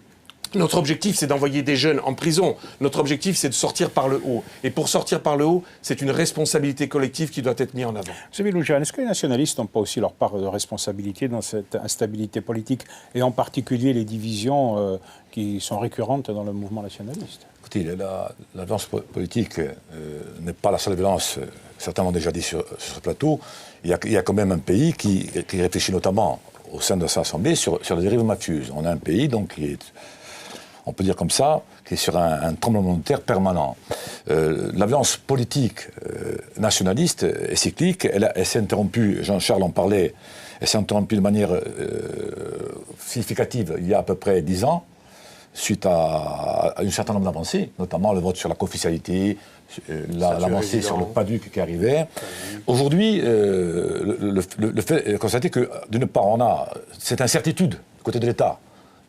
S10: notre objectif, c'est d'envoyer des jeunes en prison. Notre objectif, c'est de sortir par le haut. Et pour sortir par le haut, c'est une responsabilité collective qui doit être mise en avant.
S4: Monsieur Loujain, est-ce que les nationalistes n'ont pas aussi leur part de responsabilité dans cette instabilité politique, et en particulier les divisions qui sont récurrentes dans le mouvement nationaliste?
S13: Écoutez, la violence politique n'est pas la seule violence, certainement déjà dit sur ce plateau. Il y a quand même un pays qui réfléchit notamment au sein de sa assemblée sur la dérive mafieuse. On a un pays donc qui est, on peut dire comme ça, qui est sur un tremblement de terre permanent. La violence politique nationaliste est cyclique, elle s'est interrompue, Jean-Charles en parlait, elle s'est interrompue de manière significative il y a à peu près 10 ans, suite à un certain nombre d'avancées, notamment le vote sur la co-officialité, l'avancée sur le PADUC qui arrivait. Aujourd'hui, le fait est constaté que, d'une part, on a cette incertitude du côté de l'État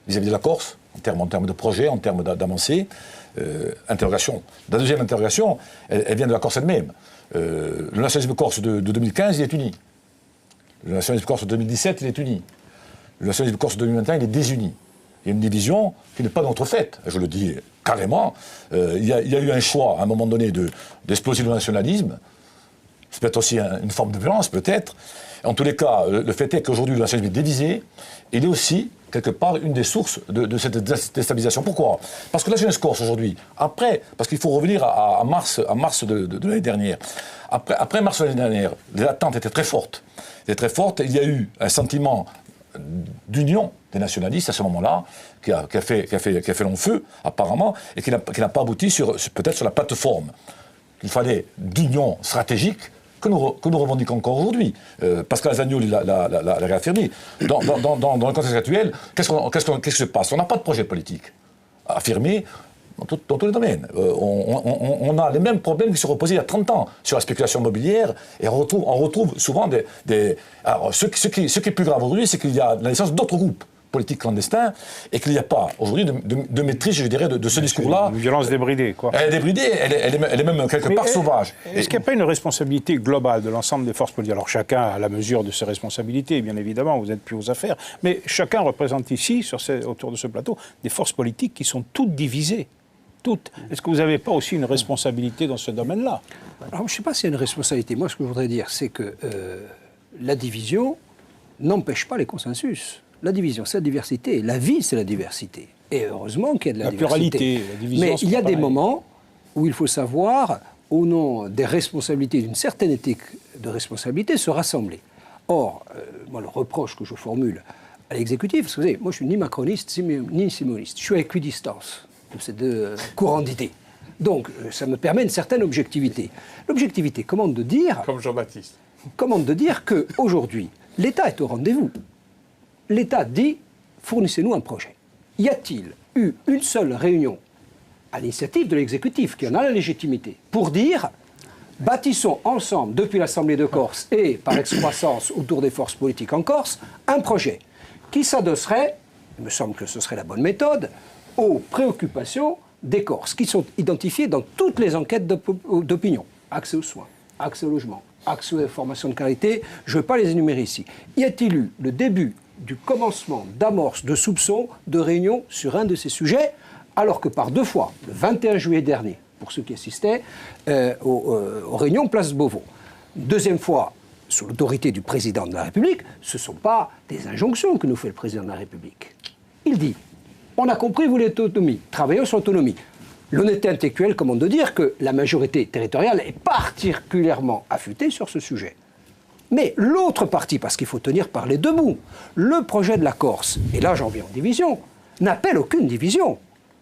S13: vis-à-vis de la Corse, en termes de projet, en termes d'avancée, interrogation. La deuxième interrogation, elle vient de la Corse elle-même. Le nationalisme corse de 2015, il est uni. Le nationalisme corse de 2017, il est uni. Le nationalisme corse de 2021, il est désuni. Il y a une division qui n'est pas de notre fait, je le dis carrément. Il y a eu un choix, à un moment donné, d'exploser le nationalisme. C'est peut-être aussi une forme de violence, peut-être. En tous les cas, le fait est qu'aujourd'hui, le nationalisme est divisé. Il est aussi, quelque part, une des sources de cette déstabilisation. Pourquoi? Parce que la jeunesse corse, aujourd'hui, parce qu'il faut revenir à mars de l'année dernière. Après mars de l'année dernière, les attentes étaient très fortes. Il y a eu un sentiment d'union des nationalistes à ce moment-là, qui a fait long feu, apparemment, et qui n'a pas abouti peut-être sur la plateforme qu'il fallait d'union stratégique que nous revendiquons encore aujourd'hui. Pascal Zagnoli l'a réaffirmé. Dans le contexte actuel, qu'est-ce qui se passe? On n'a pas de projet politique affirmé dans tous les domaines. On a les mêmes problèmes qui se reposaient il y a 30 ans sur la spéculation immobilière, et on retrouve souvent Alors, ce qui est plus grave aujourd'hui, c'est qu'il y a la naissance d'autres groupes politiques clandestins, et qu'il n'y a pas aujourd'hui de maîtrise, je dirais, de ce discours-là.
S4: Une violence débridée, quoi.
S13: Elle est débridée, elle est même quelque part sauvage.
S4: Est-ce qu'il n'y a pas une responsabilité globale de l'ensemble des forces politiques? Alors chacun a la mesure de ses responsabilités, bien évidemment, vous n'êtes plus aux affaires, mais chacun représente ici, autour de ce plateau, des forces politiques qui sont toutes divisées. Toutes. Est-ce que vous n'avez pas aussi une responsabilité dans ce domaine-là?
S9: Alors, je ne sais pas s'il y a une responsabilité. Moi, ce que je voudrais dire, c'est que la division n'empêche pas les consensus. La division, c'est la diversité. La vie, c'est la diversité. Et heureusement qu'il y a de la diversité.
S4: Pluralité, la division.
S9: Mais il y a des moments où il faut savoir, au nom des responsabilités, d'une certaine éthique de responsabilité, se rassembler. Or, moi, le reproche que je formule à l'exécutif, parce que vous savez, moi, je suis ni macroniste, ni simoniste. Je suis à équidistance de ces deux courants d'idées. Donc, ça me permet une certaine objectivité. L'objectivité commande de dire...
S10: Comme Jean-Baptiste.
S9: Commande de dire qu'aujourd'hui, l'État est au rendez-vous. L'État dit, fournissez-nous un projet. Y a-t-il eu une seule réunion à l'initiative de l'exécutif, qui en a la légitimité, pour dire, bâtissons ensemble, depuis l'Assemblée de Corse et par excroissance autour des forces politiques en Corse, un projet qui s'adosserait, il me semble que ce serait la bonne méthode, aux préoccupations des Corses, qui sont identifiées dans toutes les enquêtes d'opinion. Accès aux soins, accès au logement, accès aux formations de qualité, je ne vais pas les énumérer ici. Y a-t-il eu le début du commencement d'amorce de soupçons de réunion sur un de ces sujets, alors que par deux fois, le 21 juillet dernier, pour ceux qui assistaient, aux réunions Place Beauvau, deuxième fois, sous l'autorité du président de la République, ce ne sont pas des injonctions que nous fait le président de la République. Il dit, on a compris, vous l'autonomie, travaillons sur l'autonomie. L'honnêteté intellectuelle commande de dire que la majorité territoriale est particulièrement affûtée sur ce sujet. Mais l'autre partie, parce qu'il faut tenir par les deux bouts, le projet de la Corse, et là j'en viens en division, n'appelle aucune division.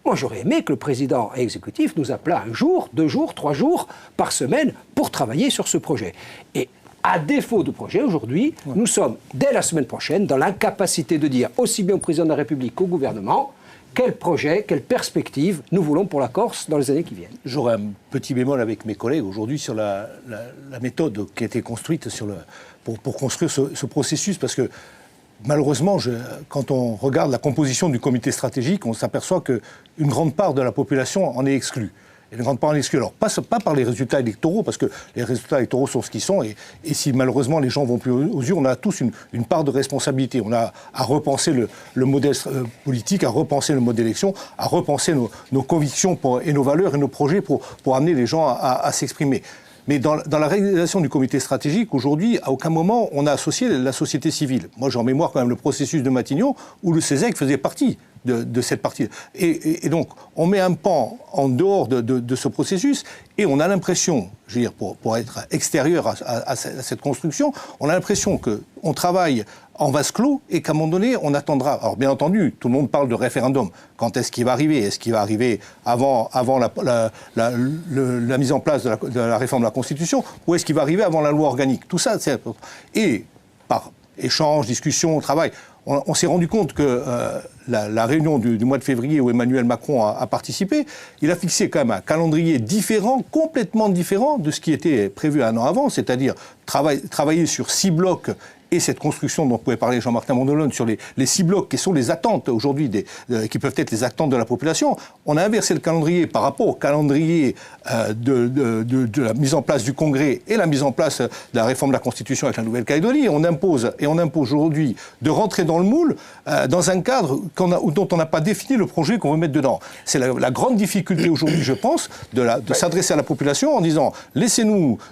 S9: Moi, j'aurais aimé que le président exécutif nous appelât 1 jour, 2 jours, 3 jours par semaine pour travailler sur ce projet. Et à défaut de projet, aujourd'hui, nous sommes, dès la semaine prochaine, dans l'incapacité de dire, aussi bien au président de la République qu'au gouvernement, quel projet, quelle perspective nous voulons pour la Corse dans les années qui viennent.
S12: J'aurais un petit bémol avec mes collègues aujourd'hui sur la méthode qui a été construite pour construire ce processus, parce que malheureusement, quand on regarde la composition du comité stratégique, on s'aperçoit qu'une grande part de la population en est exclue. Et une grande part en est exclue. Alors, pas par les résultats électoraux, parce que les résultats électoraux sont ce qu'ils sont, et si malheureusement les gens vont plus aux urnes, on a tous une part de responsabilité. On a à repenser le modèle politique, à repenser le mode d'élection, à repenser nos convictions et nos valeurs et nos projets pour amener les gens à s'exprimer. Mais dans la réalisation du comité stratégique, aujourd'hui, à aucun moment, on a associé la société civile. Moi, j'ai en mémoire quand même le processus de Matignon, où le CESEC faisait partie de cette partie. Et donc, on met un pan en dehors de ce processus, et on a l'impression, je veux dire, pour être extérieur à cette construction, on a l'impression qu'on travaille en vase clos et qu'à un moment donné, on attendra. Alors, bien entendu, tout le monde parle de référendum. Quand est-ce qu'il va arriver ? Est-ce qu'il va arriver avant la mise en place de la réforme de la Constitution, ou est-ce qu'il va arriver avant la loi organique ? Tout ça, c'est... Et par échange, discussion, travail, on s'est rendu compte que la réunion du mois de février où Emmanuel Macron a participé, il a fixé quand même un calendrier différent, complètement différent de ce qui était prévu un an avant, c'est-à-dire travailler sur 6 blocs et cette construction dont pouvait parler Jean-Martin Mondolone sur les 6 blocs qui sont les attentes aujourd'hui, qui peuvent être les attentes de la population. On a inversé le calendrier par rapport au calendrier de la mise en place du Congrès et la mise en place de la réforme de la Constitution avec la Nouvelle-Calédonie. Et on impose aujourd'hui de rentrer dans le moule dans un cadre dont on n'a pas défini le projet qu'on veut mettre dedans. C'est la grande difficulté aujourd'hui, je pense, de s'adresser à la population en disant «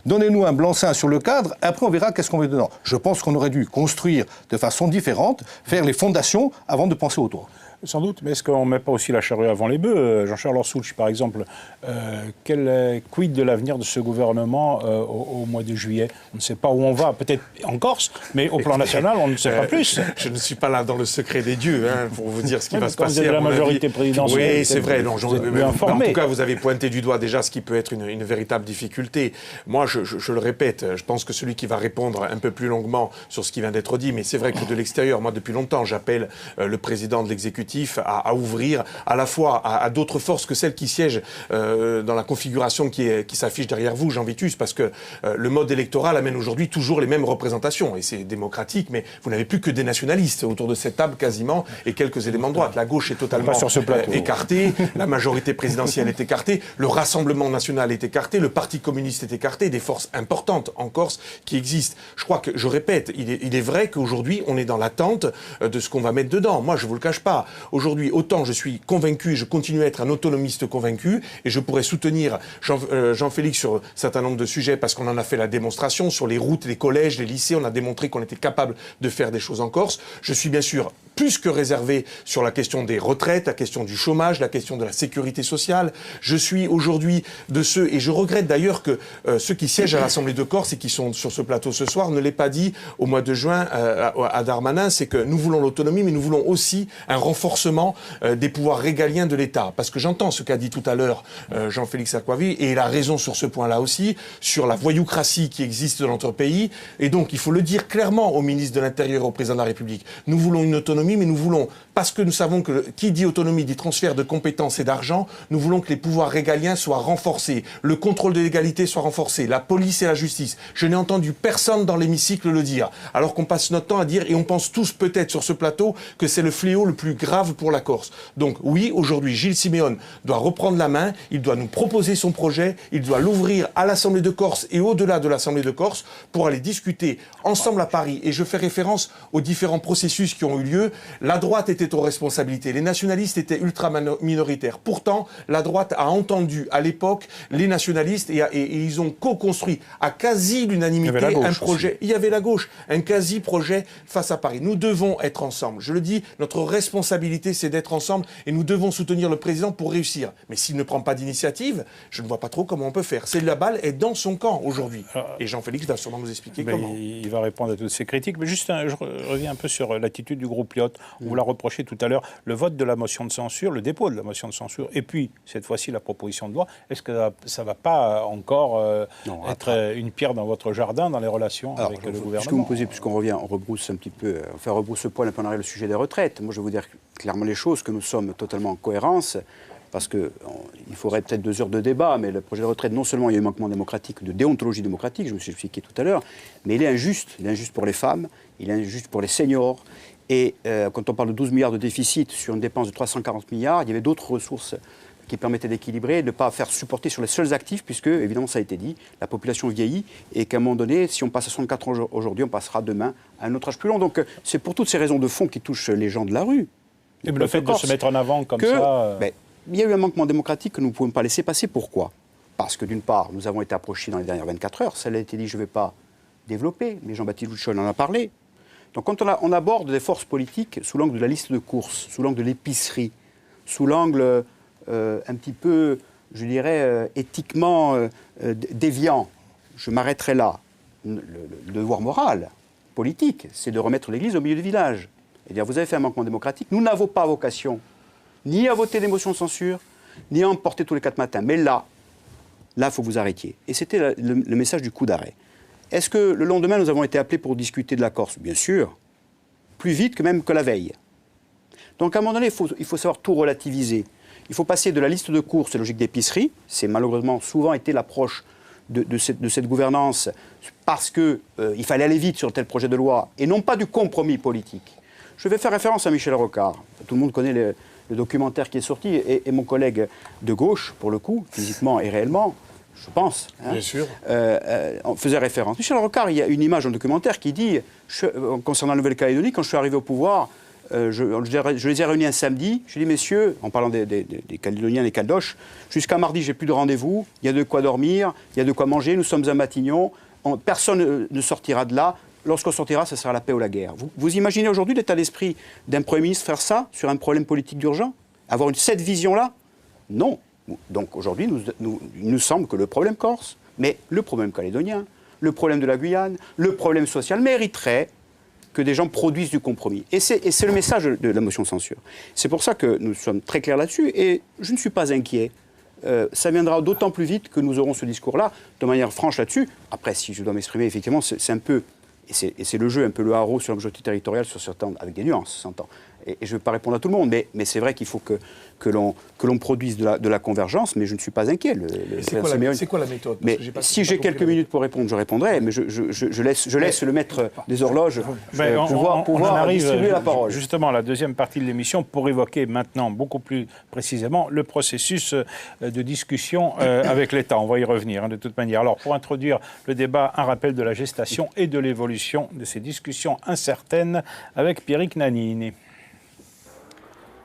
S12: donnez-nous un blanc-seing sur le cadre, et après on verra qu'est-ce qu'on met dedans ». Je pense qu'on aurait dû construire de façon différente, faire les fondations avant de penser au toit.
S4: Sans doute, mais est-ce qu'on ne met pas aussi la charrue avant les bœufs ? Jean-Charles Orsoulch, par exemple, quid de l'avenir de ce gouvernement au mois de juillet ? On ne sait pas où on va, peut-être en Corse, mais au plan national, on ne sait pas plus.
S10: Je ne suis pas là dans le secret des dieux, pour vous dire ce qui va se passer.
S4: Vous êtes de la majorité présidentielle.
S10: Oui, c'est vrai.
S4: Vous êtes bien informé.
S10: En tout cas, vous avez pointé du doigt déjà ce qui peut être une véritable difficulté. Moi, je le répète, je pense que celui qui va répondre un peu plus longuement sur ce qui vient d'être dit, mais c'est vrai que de l'extérieur, moi, depuis longtemps, j'appelle le président de l'exécutif à ouvrir à la fois à d'autres forces que celles qui siègent dans la configuration qui s'affiche derrière vous, Jean Vitus, parce que le mode électoral amène aujourd'hui toujours les mêmes représentations, et c'est démocratique, mais vous n'avez plus que des nationalistes autour de cette table quasiment, et quelques éléments de droite. La gauche est totalement écartée, la majorité présidentielle est écartée, le Rassemblement national est écarté, le Parti communiste est écarté, des forces importantes en Corse qui existent. Je crois que, je répète, il est vrai qu'aujourd'hui, on est dans l'attente de ce qu'on va mettre dedans. Moi, je ne vous le cache pas. Aujourd'hui, autant je suis convaincu et je continue à être un autonomiste convaincu, et je pourrais soutenir Jean-Félix sur un certain nombre de sujets parce qu'on en a fait la démonstration, sur les routes, les collèges, les lycées, on a démontré qu'on était capable de faire des choses en Corse. Je suis bien sûr plus que réservé sur la question des retraites, la question du chômage, la question de la sécurité sociale. Je suis aujourd'hui de ceux, et je regrette d'ailleurs que ceux qui siègent à l'Assemblée de Corse et qui sont sur ce plateau ce soir ne l'aient pas dit au mois de juin à Darmanin, c'est que nous voulons l'autonomie, mais nous voulons aussi un renforcement des pouvoirs régaliens de l'État. Parce que j'entends ce qu'a dit tout à l'heure Jean-Félix Akwavi, et il a raison sur ce point-là aussi, sur la voyoucratie qui existe dans notre pays. Et donc, il faut le dire clairement au ministre de l'Intérieur et au président de la République. Nous voulons une autonomie, mais nous voulons, parce que nous savons que qui dit autonomie dit transfert de compétences et d'argent, nous voulons que les pouvoirs régaliens soient renforcés, le contrôle de l'égalité soit renforcé, la police et la justice. Je n'ai entendu personne dans l'hémicycle le dire, alors qu'on passe notre temps à dire, et on pense tous peut-être sur ce plateau, que c'est le fléau le plus grave pour la Corse. Donc oui, aujourd'hui, Gilles Siméon doit reprendre la main, il doit nous proposer son projet, il doit l'ouvrir à l'Assemblée de Corse et au-delà de l'Assemblée de Corse pour aller discuter ensemble à Paris. Et je fais référence aux différents processus qui ont eu lieu. La droite était aux responsabilités, les nationalistes étaient ultra minoritaires. Pourtant, la droite a entendu à l'époque les nationalistes et ils ont co-construit à quasi l'unanimité un projet. Aussi. Il y avait la gauche, un quasi-projet face à Paris. Nous devons être ensemble. Je le dis, notre responsabilité, c'est d'être ensemble et nous devons soutenir le président pour réussir. Mais s'il ne prend pas d'initiative, je ne vois pas trop comment on peut faire. C'est la balle est dans son camp aujourd'hui. Et Jean-Félix va sûrement nous expliquer comment.
S4: Il va répondre à toutes ces critiques. Mais juste, je reviens un peu sur l'attitude du groupe Lyot. Lyotte. On vous l'a reproché tout à l'heure, le vote de la motion de censure, le dépôt de la motion de censure, et puis cette fois-ci la proposition de loi. Est-ce que ça ne va pas encore être une pierre dans votre jardin, dans les relations avec le gouvernement?
S11: Puisque vous me posez, puisqu'on revient, on rebrousse un petit peu, on rebrousse le poil un peu en arrière le sujet des retraites. Moi, je vais vous dire clairement les choses, que nous sommes totalement en cohérence, parce qu'il faudrait peut-être 2 heures de débat, mais le projet de retraite, non seulement il y a eu un manquement démocratique, de déontologie démocratique, je me suis expliqué tout à l'heure, mais il est injuste. Il est injuste pour les femmes, il est injuste pour les seniors. Et quand on parle de 12 milliards de déficit sur une dépense de 340 milliards, il y avait d'autres ressources qui permettaient d'équilibrer, de ne pas faire supporter sur les seuls actifs, puisque, évidemment, ça a été dit, la population vieillit, et qu'à un moment donné, si on passe à 64 ans aujourd'hui, on passera demain à un autre âge plus long. Donc c'est pour toutes ces raisons de fond qui touchent les gens de la rue.
S4: Et le fait de se mettre en avant comme ça...
S11: Il y a eu un manquement démocratique que nous ne pouvons pas laisser passer. Pourquoi? Parce que d'une part, nous avons été approchés dans les dernières 24 heures. Ça a été dit, je ne vais pas développer, mais Jean-Baptiste Louchon en a parlé. Donc quand on aborde des forces politiques sous l'angle de la liste de courses, sous l'angle de l'épicerie, sous l'angle un petit peu, je dirais, éthiquement déviant, je m'arrêterai là. Le devoir moral, politique, c'est de remettre l'église au milieu du village. Et dire, vous avez fait un manquement démocratique, nous n'avons pas vocation ni à voter des motions de censure, ni à en porter tous les 4 matins. Mais là, il faut que vous arrêtiez. Et c'était le message du coup d'arrêt. Est-ce que le lendemain, nous avons été appelés pour discuter de la Corse? Bien sûr. Plus vite que même que la veille. Donc à un moment donné, il faut savoir tout relativiser. Il faut passer de la liste de courses à la logique d'épicerie. C'est malheureusement souvent été l'approche de cette gouvernance parce qu'il fallait aller vite sur tel projet de loi et non pas du compromis politique. Je vais faire référence à Michel Rocard. Tout le monde connaît le documentaire qui est sorti, et mon collègue de gauche, pour le coup, physiquement et réellement, je pense,
S10: bien sûr,
S11: on faisait référence. Michel Rocard, il y a une image dans le documentaire qui dit, concernant la Nouvelle-Calédonie, quand je suis arrivé au pouvoir, je les ai réunis un samedi, je dis, messieurs, en parlant des Calédoniens, des Caldoches, jusqu'à mardi, j'ai plus de rendez-vous, il y a de quoi dormir, il y a de quoi manger, nous sommes à Matignon, personne ne sortira de là. Lorsqu'on sortira, ça sera la paix ou la guerre. Vous imaginez aujourd'hui l'état d'esprit d'un Premier ministre faire ça sur un problème politique d'urgence? Avoir cette vision-là? Non. Donc aujourd'hui, il nous semble que le problème corse, mais le problème calédonien, le problème de la Guyane, le problème social mériterait que des gens produisent du compromis. Et c'est le message de la motion de censure. C'est pour ça que nous sommes très clairs là-dessus, et je ne suis pas inquiet. Ça viendra d'autant plus vite que nous aurons ce discours-là, de manière franche là-dessus. Après, si je dois m'exprimer, effectivement, c'est un peu... Et c'est le jeu, un peu le haro sur la majorité territoriale, sur certains, avec des nuances, s'entend. Et je ne vais pas répondre à tout le monde, mais c'est vrai qu'il faut que l'on produise de la convergence, mais je ne suis pas inquiet.
S10: C'est quoi la méthode?
S11: Mais si j'ai quelques minutes pour répondre, je répondrai, mais je laisse le maître des horloges pouvoir distribuer la parole.
S4: Justement, la deuxième partie de l'émission, pour évoquer maintenant beaucoup plus précisément le processus de discussion avec l'État. On va y revenir de toute manière. Alors, pour introduire le débat, un rappel de la gestation et de l'évolution de ces discussions incertaines avec Pierrick Nanini.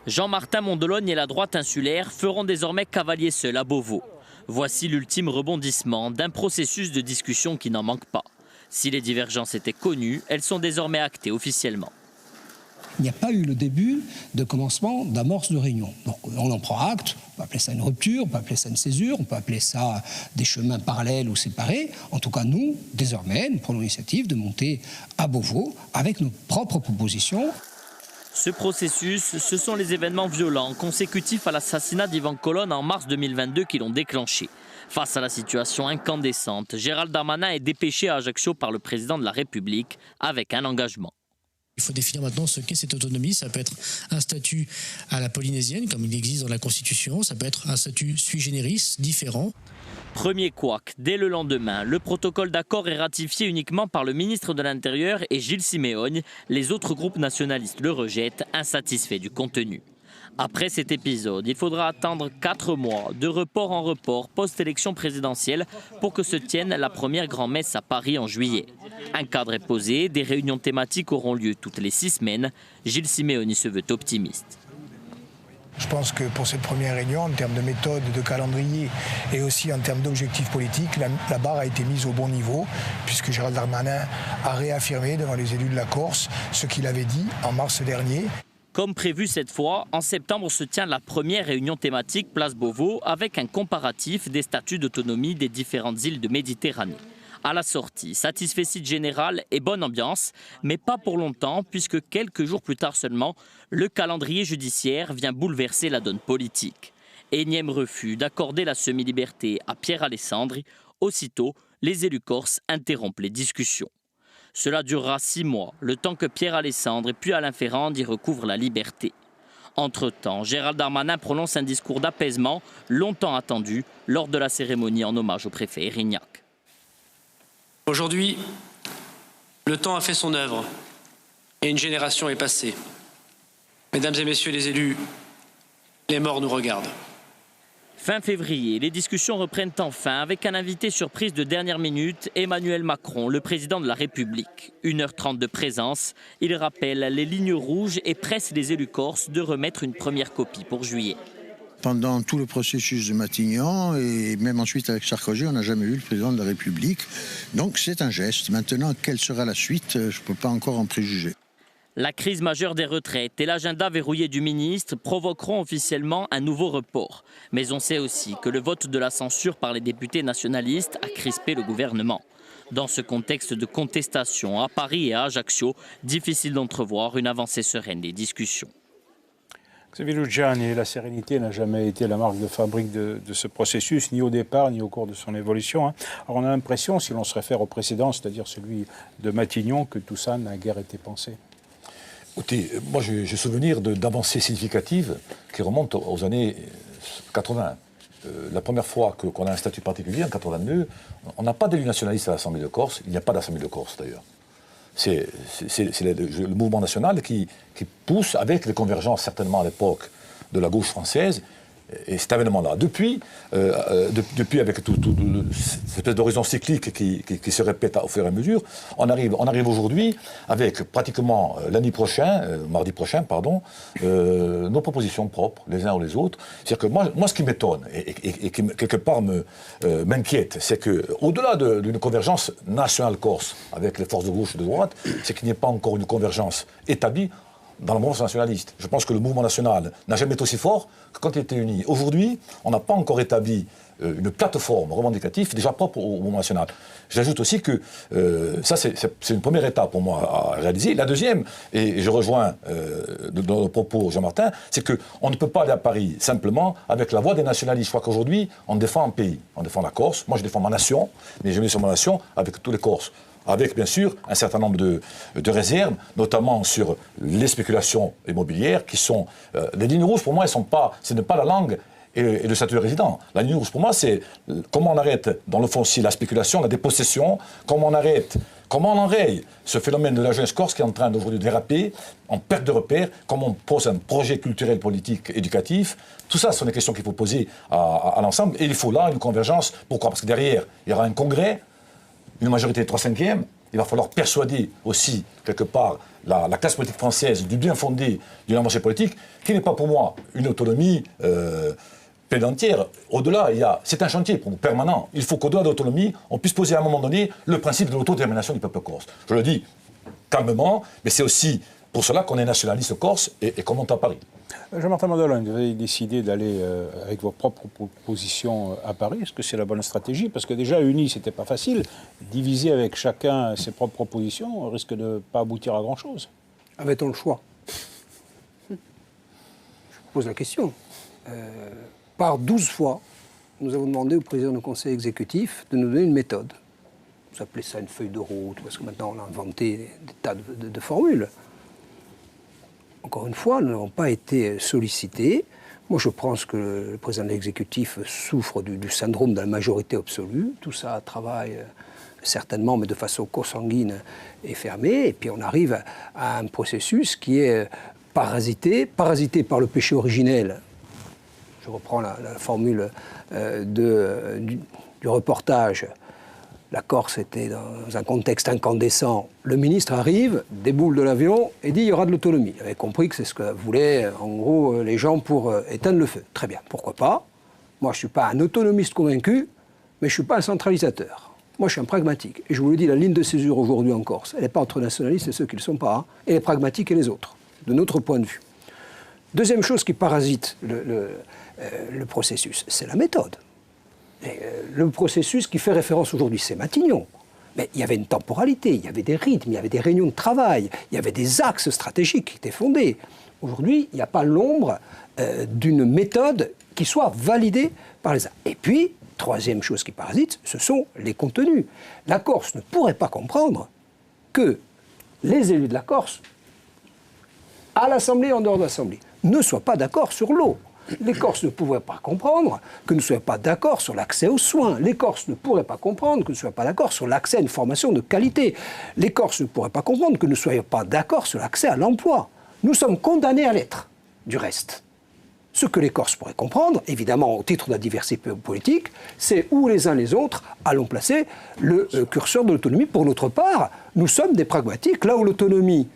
S14: Jean-Martin Mondologne et la droite insulaire feront désormais cavalier seul à Beauvau. Voici l'ultime rebondissement d'un processus de discussion qui n'en manque pas. Si les divergences étaient connues, elles sont désormais actées officiellement.
S15: Il n'y a pas eu le début de commencement d'amorce de réunion. Donc on en prend acte, on peut appeler ça une rupture, on peut appeler ça une césure, on peut appeler ça des chemins parallèles ou séparés. En tout cas, nous, désormais, nous prenons l'initiative de monter à Beauvau avec nos propres propositions.
S14: Ce processus, ce sont les événements violents consécutifs à l'assassinat d'Yvan Colonne en mars 2022 qui l'ont déclenché. Face à la situation incandescente, Gérald Darmanin est dépêché à Ajaccio par le président de la République avec un engagement.
S16: Il faut définir maintenant ce qu'est cette autonomie. Ça peut être un statut à la polynésienne, comme il existe dans la Constitution. Ça peut être un statut sui generis, différent.
S14: Premier couac, dès le lendemain, le protocole d'accord est ratifié uniquement par le ministre de l'Intérieur et Gilles Siméogne. Les autres groupes nationalistes le rejettent, insatisfaits du contenu. Après cet épisode, il faudra attendre 4 mois de report en report post-élection présidentielle pour que se tienne la première grand-messe à Paris en juillet. Un cadre est posé, des réunions thématiques auront lieu toutes les 6 semaines. Gilles Siméogne se veut optimiste.
S17: Je pense que pour cette première réunion, en termes de méthode, de calendrier et aussi en termes d'objectifs politiques, la barre a été mise au bon niveau, puisque Gérald Darmanin a réaffirmé devant les élus de la Corse ce qu'il avait dit en mars dernier.
S14: Comme prévu cette fois, en septembre se tient la première réunion thématique Place Beauvau avec un comparatif des statuts d'autonomie des différentes îles de Méditerranée. À la sortie, satisfecit général et bonne ambiance, mais pas pour longtemps puisque quelques jours plus tard seulement, le calendrier judiciaire vient bouleverser la donne politique. Énième refus d'accorder la semi-liberté à Pierre Alessandri. Aussitôt, les élus corses interrompent les discussions. Cela durera 6 mois, le temps que Pierre Alessandri puis Alain Ferrand y recouvrent la liberté. Entre-temps, Gérald Darmanin prononce un discours d'apaisement longtemps attendu lors de la cérémonie en hommage au préfet Erignac.
S18: Aujourd'hui, le temps a fait son œuvre et une génération est passée. Mesdames et messieurs les élus, les morts nous regardent.
S14: Fin février, les discussions reprennent enfin avec un invité surprise de dernière minute, Emmanuel Macron, le président de la République. 1h30 de présence, il rappelle les lignes rouges et presse les élus corses de remettre une première copie pour juillet.
S19: Pendant tout le processus de Matignon et même ensuite avec Sarkozy, on n'a jamais eu le président de la République. Donc c'est un geste. Maintenant, quelle sera la suite? Je ne peux pas encore en préjuger.
S14: La crise majeure des retraites et l'agenda verrouillé du ministre provoqueront officiellement un nouveau report. Mais on sait aussi que le vote de la censure par les députés nationalistes a crispé le gouvernement. Dans ce contexte de contestation à Paris et à Ajaccio, difficile d'entrevoir une avancée sereine des discussions.
S4: Xavier Luciani, la sérénité n'a jamais été la marque de fabrique de ce processus, ni au départ, ni au cours de son évolution. Alors on a l'impression, si l'on se réfère au précédent, c'est-à-dire celui de Matignon, que tout ça n'a guère été pensé.
S13: Écoutez, moi j'ai souvenir d'avancées significatives qui remontent aux années 80. La première fois qu'on a un statut particulier, en 82, on n'a pas d'élu nationaliste à l'Assemblée de Corse, il n'y a pas d'Assemblée de Corse d'ailleurs. C'est le mouvement national qui pousse, avec les convergences certainement à l'époque de la gauche française, et cet événement-là. Depuis, avec toute cette espèce d'horizon cyclique qui se répète au fur et à mesure, on arrive aujourd'hui avec pratiquement mardi prochain, nos propositions propres, les uns ou les autres. C'est-à-dire que moi, ce qui m'étonne et qui, quelque part, m'inquiète, c'est qu'au-delà d'une convergence nationale corse avec les forces de gauche et de droite, c'est qu'il n'y ait pas encore une convergence établie dans le mouvement nationaliste. Je pense que le mouvement national n'a jamais été aussi fort que quand il était uni. Aujourd'hui, on n'a pas encore établi une plateforme revendicative déjà propre au mouvement national. J'ajoute aussi que ça, c'est une première étape pour moi à réaliser. La deuxième, et je rejoins dans le propos Jean-Martin, c'est qu'on ne peut pas aller à Paris simplement avec la voix des nationalistes. Je crois qu'aujourd'hui, on défend un pays. On défend la Corse. Moi, je défends ma nation, mais je mets sur ma nation avec tous les Corses. Avec, bien sûr, un certain nombre de réserves, notamment sur les spéculations immobilières, qui sont... les lignes rouges, pour moi, ce n'est pas la langue et le statut de résident. La ligne rouge, pour moi, c'est comment on arrête, dans le foncier, la spéculation, la dépossession, comment on enraye ce phénomène de la jeunesse corse qui est en train d'aujourd'hui de déraper, en perte de repères, comment on pose un projet culturel, politique, éducatif. Tout ça, ce sont des questions qu'il faut poser à l'ensemble. Et il faut là une convergence. Pourquoi? Parce que derrière, il y aura un congrès, une majorité de 3/5, il va falloir persuader aussi, quelque part, la classe politique française du bien fondé d'une avancée politique, qui n'est pas pour moi une autonomie pleine entière. Au-delà, c'est un chantier permanent. Il faut qu'au-delà de l'autonomie, on puisse poser à un moment donné le principe de l'autodétermination du peuple corse. Je le dis calmement, mais c'est aussi pour cela qu'on est nationaliste corse et qu'on monte à Paris.
S4: Jean-Martin Mandolin, vous avez décidé d'aller avec vos propres propositions à Paris. Est-ce que c'est la bonne stratégie? Parce que déjà, unis, c'était pas facile. Diviser avec chacun ses propres propositions risque de ne pas aboutir à grand-chose.
S9: Avait-on le choix? Je vous pose la question. Par 12 fois, nous avons demandé au président du conseil exécutif de nous donner une méthode. Vous appelez ça une feuille de route, parce que maintenant on a inventé des tas de formules. Encore une fois, nous n'avons pas été sollicités. Moi, je pense que le président de l'exécutif souffre du syndrome de la majorité absolue. Tout ça travaille certainement, mais de façon consanguine et fermée. Et puis on arrive à un processus qui est parasité par le péché originel. Je reprends la formule du reportage. La Corse était dans un contexte incandescent. Le ministre arrive, déboule de l'avion et dit il y aura de l'autonomie. Il avait compris que c'est ce que voulaient en gros les gens pour éteindre le feu. Très bien, pourquoi pas? Moi je ne suis pas un autonomiste convaincu, mais je ne suis pas un centralisateur. Moi je suis un pragmatique. Et je vous le dis, la ligne de césure aujourd'hui en Corse, elle n'est pas entre nationalistes et ceux qui ne le sont pas, et les pragmatiques et les autres, de notre point de vue. Deuxième chose qui parasite le processus, c'est la méthode. Et le processus qui fait référence aujourd'hui, c'est Matignon. Mais il y avait une temporalité, il y avait des rythmes, il y avait des réunions de travail, il y avait des axes stratégiques qui étaient fondés. Aujourd'hui, il n'y a pas l'ombre d'une méthode qui soit validée par les uns. Et puis, troisième chose qui parasite, ce sont les contenus. La Corse ne pourrait pas comprendre que les élus de la Corse, à l'Assemblée et en dehors de l'Assemblée, ne soient pas d'accord sur l'eau. Les Corses ne pourraient pas comprendre que nous ne soyons pas d'accord sur l'accès aux soins. Les Corses ne pourraient pas comprendre que nous ne soyons pas d'accord sur l'accès à une formation de qualité. Les Corses ne pourraient pas comprendre que nous ne soyons pas d'accord sur l'accès à l'emploi. Nous sommes condamnés à l'être, du reste. Ce que les Corses pourraient comprendre, évidemment au titre de la diversité politique, c'est où les uns les autres allons placer le curseur de l'autonomie. Pour notre part, nous sommes des pragmatiques. Là où l'autonomie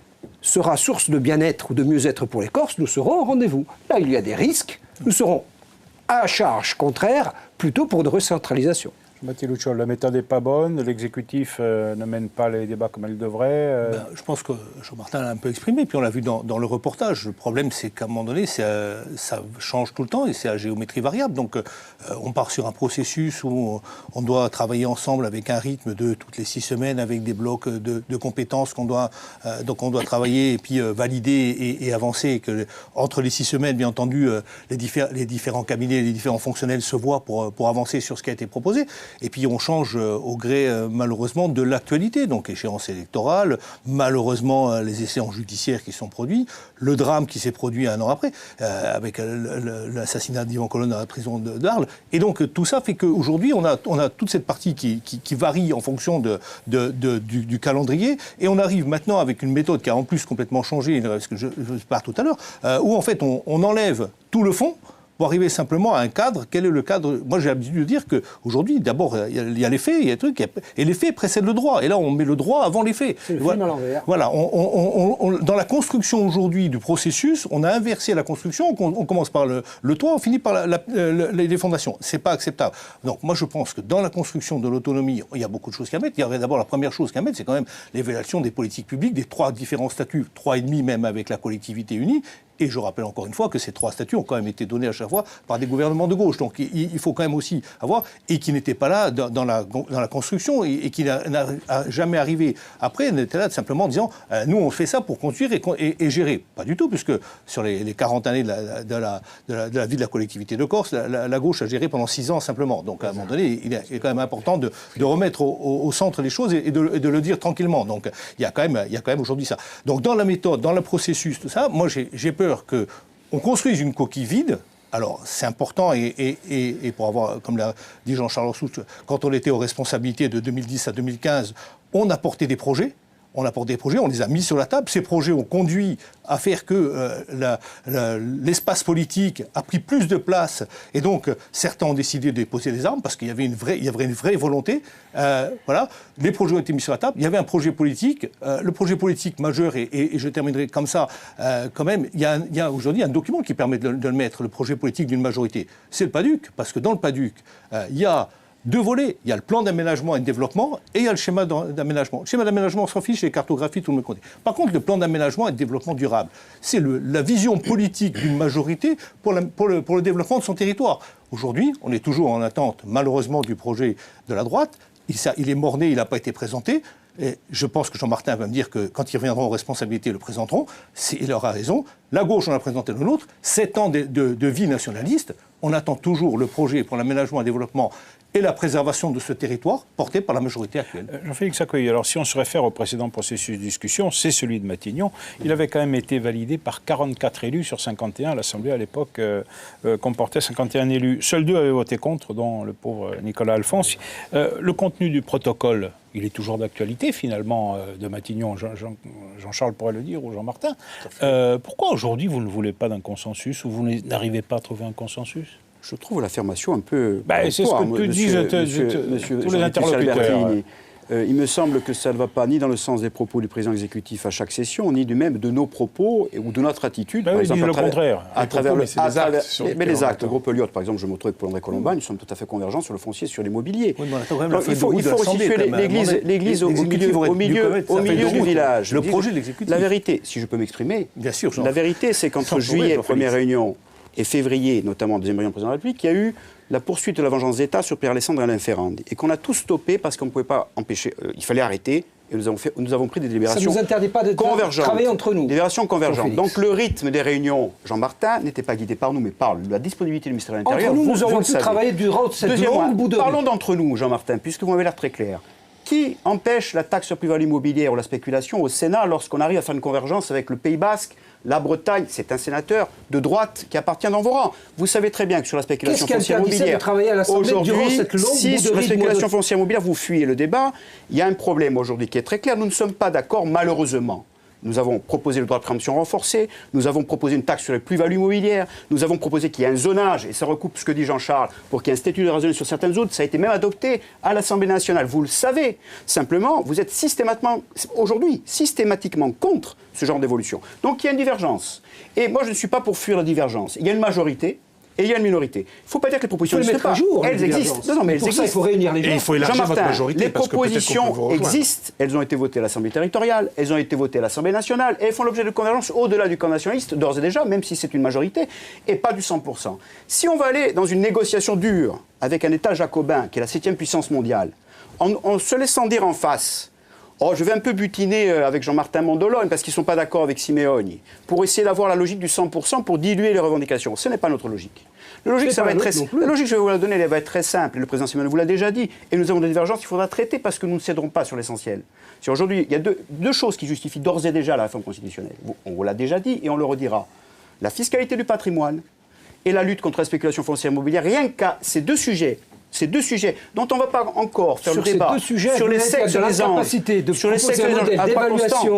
S9: sera source de bien-être ou de mieux-être pour les Corses, nous serons au rendez-vous. Là, il y a des risques, nous serons à charge contraire, plutôt pour une recentralisation.
S4: Mathieu Lucciol, la méthode n'est pas bonne, l'exécutif ne mène pas les débats comme elle devrait.
S12: Je pense que Jean-Martin l'a un peu exprimé, puis on l'a vu dans le reportage. Le problème, c'est qu'à un moment donné, ça change tout le temps et c'est à géométrie variable. Donc, on part sur un processus où on doit travailler ensemble avec un rythme de toutes les 6 semaines, avec des blocs de compétences donc on doit travailler et puis valider et avancer. Et que, entre les 6 semaines, bien entendu, les différents cabinets, les différents fonctionnels se voient pour avancer sur ce qui a été proposé. Et puis on change au gré, malheureusement, de l'actualité. Donc échéance électorale, malheureusement les essais judiciaires qui sont produits, le drame qui s'est produit un an après, avec l'assassinat d'Yvan Colonne à la prison d'Arles. Et donc tout ça fait qu'aujourd'hui, on a toute cette partie qui varie en fonction du calendrier. Et on arrive maintenant avec une méthode qui a en plus complètement changé, ce que je parle tout à l'heure, où en fait on enlève tout le fond, pour arriver simplement à un cadre. Quel est le cadre? Moi, j'ai l'habitude de dire qu'aujourd'hui, d'abord, il y a les faits, il y a des trucs, et les faits précèdent le droit. Et là, on met le droit avant les faits.
S9: C'est le film à l'envers.
S12: Voilà. Dans la construction aujourd'hui du processus, on a inversé la construction. On commence par le toit, on finit par les fondations. C'est pas acceptable. Donc, moi, je pense que dans la construction de l'autonomie, il y a beaucoup de choses qu'à mettre. Il y aurait d'abord la première chose qu'à mettre, c'est quand même l'évaluation des politiques publiques, des 3 différents statuts, 3,5 même avec la collectivité unie. Et je rappelle encore une fois que ces 3 statuts ont quand même été donnés à chaque fois par des gouvernements de gauche. Donc il faut quand même aussi avoir, et qui n'étaient pas là dans la construction et qui n'a jamais arrivé. Après, on était là simplement en disant, nous on fait ça pour construire et gérer. Pas du tout, puisque sur les 40 années de la vie de la collectivité de Corse, la gauche a géré pendant 6 ans simplement. Donc à un moment donné, il est quand même important de remettre au centre les choses et de le dire tranquillement. Donc il y a quand même aujourd'hui ça. Donc dans la méthode, dans le processus, tout ça, moi j'ai peur qu'on construise une coquille vide. Alors, c'est important, et pour avoir, comme l'a dit Jean-Charles Rousseau, quand on était aux responsabilités de 2010 à 2015, on a porté des projets. On les a mis sur la table. Ces projets ont conduit à faire que l'espace politique a pris plus de place. Et donc, certains ont décidé de déposer les armes parce qu'il y avait une vraie volonté. Voilà. Les projets ont été mis sur la table. Il y avait un projet politique. Le projet politique majeur, et je terminerai comme ça, quand même, il y a aujourd'hui un document qui permet de le mettre, le projet politique d'une majorité. C'est le PADUC, parce que dans le PADUC, il y a 2 volets. Il y a le plan d'aménagement et de développement et il y a le schéma d'aménagement. Le schéma d'aménagement, on s'en fiche, les cartographies, tout le monde connaît. Par contre, le plan d'aménagement et de développement durable, c'est la vision politique d'une majorité pour le développement de son territoire. Aujourd'hui, on est toujours en attente, malheureusement, du projet de la droite. Il est mort-né, il n'a pas été présenté. Et je pense que Jean-Martin va me dire que quand ils reviendront aux responsabilités, ils le présenteront. Il aura raison. La gauche en a présenté le nôtre. 7 ans de vie nationaliste. On attend toujours le projet pour l'aménagement et le développement et la préservation de ce territoire porté par la majorité actuelle.
S4: Jean-Félix Accueil, alors si on se réfère au précédent processus de discussion, c'est celui de Matignon. Il avait quand même été validé par 44 élus sur 51. L'Assemblée, à l'époque, comportait 51 élus. Seuls 2 avaient voté contre, dont le pauvre Nicolas Alphonse. Le contenu du protocole, il est toujours d'actualité, finalement, de Matignon. Jean-Charles pourrait le dire, ou Jean-Martin. Pourquoi aujourd'hui, vous ne voulez pas d'un consensus, ou vous n'arrivez pas à trouver un consensus?
S11: Je trouve l'affirmation un peu...
S4: c'est ce que disent tous les interlocuteurs.
S11: Il me semble que ça ne va pas ni dans le sens des propos du président exécutif à chaque session, ni du même de nos propos ou de notre attitude.
S4: Par exemple, le contraire.
S11: Mais les actes. Le groupe Elliott, par exemple, je me retrouve avec Paul-André Colomba, nous sommes tout à fait convergents sur le foncier, sur l'immobilier.
S12: Oui,
S11: il faut situer l'église au milieu du village.
S12: Le projet de l'exécutif.
S11: La vérité, si je peux m'exprimer, la vérité, c'est qu'entre juillet, première réunion, et février, notamment deuxième réunion du président de la République, il y a eu la poursuite de la vengeance d'État sur Pierre Alessandre et Alain Ferrand, et qu'on a tout stoppé parce qu'on ne pouvait pas empêcher, il fallait arrêter, et nous avons pris des délibérations
S9: convergentes. Ça ne nous interdit pas de travailler entre nous.
S11: Délibérations convergentes. Donc le rythme des réunions, Jean-Martin, n'était pas guidé par nous, mais par la disponibilité du ministère de l'Intérieur.
S9: Entre nous, nous aurions pu travailler durant cette longue bout de
S11: Parlons d'entre nous, Jean-Martin, puisque vous m'avez l'air très clair. Qui empêche la taxe sur plus-value immobilière ou la spéculation au Sénat lorsqu'on arrive à faire une convergence avec le Pays Basque, la Bretagne? C'est un sénateur de droite qui appartient dans vos rangs. Vous savez très bien que sur la spéculation foncière immobilière, aujourd'hui, si sur la spéculation foncière immobilière vous fuyez le débat, il y a un problème aujourd'hui qui est très clair. Nous ne sommes pas d'accord, malheureusement. Nous avons proposé le droit de préemption renforcé, nous avons proposé une taxe sur les plus-values immobilières, nous avons proposé qu'il y ait un zonage, et ça recoupe ce que dit Jean-Charles, pour qu'il y ait un statut de raisonnement sur certaines zones. Ça a été même adopté à l'Assemblée nationale. Vous le savez. Simplement, vous êtes aujourd'hui systématiquement contre ce genre d'évolution. Donc il y a une divergence. Et moi, je ne suis pas pour fuir la divergence. Il y a une majorité. Et il y a une minorité. Il ne faut pas dire que les propositions n'existent pas. Elles existent. Non, mais elles existent.
S9: Il faut réunir les gens.
S10: Et il faut élargir votre majorité.
S11: Les propositions existent. Elles ont été votées à l'Assemblée territoriale, elles ont été votées à l'Assemblée nationale, et elles font l'objet de convergence au-delà du camp nationaliste, d'ores et déjà, même si c'est une majorité, et pas du 100%. Si on va aller dans une négociation dure avec un État jacobin, qui est la 7e puissance mondiale, en se laissant dire en face... Oh, je vais un peu butiner avec Jean-Martin Mondolone parce qu'ils ne sont pas d'accord avec Simeoni, pour essayer d'avoir la logique du 100% pour diluer les revendications. Ce n'est pas notre logique. La logique, ça va être la logique, je vais vous la donner, elle va être très simple. Le président Simeoni vous l'a déjà dit. Et nous avons des divergences qu'il faudra traiter parce que nous ne céderons pas sur l'essentiel. Aujourd'hui, il y a deux choses qui justifient d'ores et déjà la réforme constitutionnelle. On vous l'a déjà dit et on le redira. La fiscalité du patrimoine et la lutte contre la spéculation foncière immobilière. Rien qu'à ces deux sujets dont on ne va pas encore faire le débat sur les sexes et les anges, sur les sexes et les anges,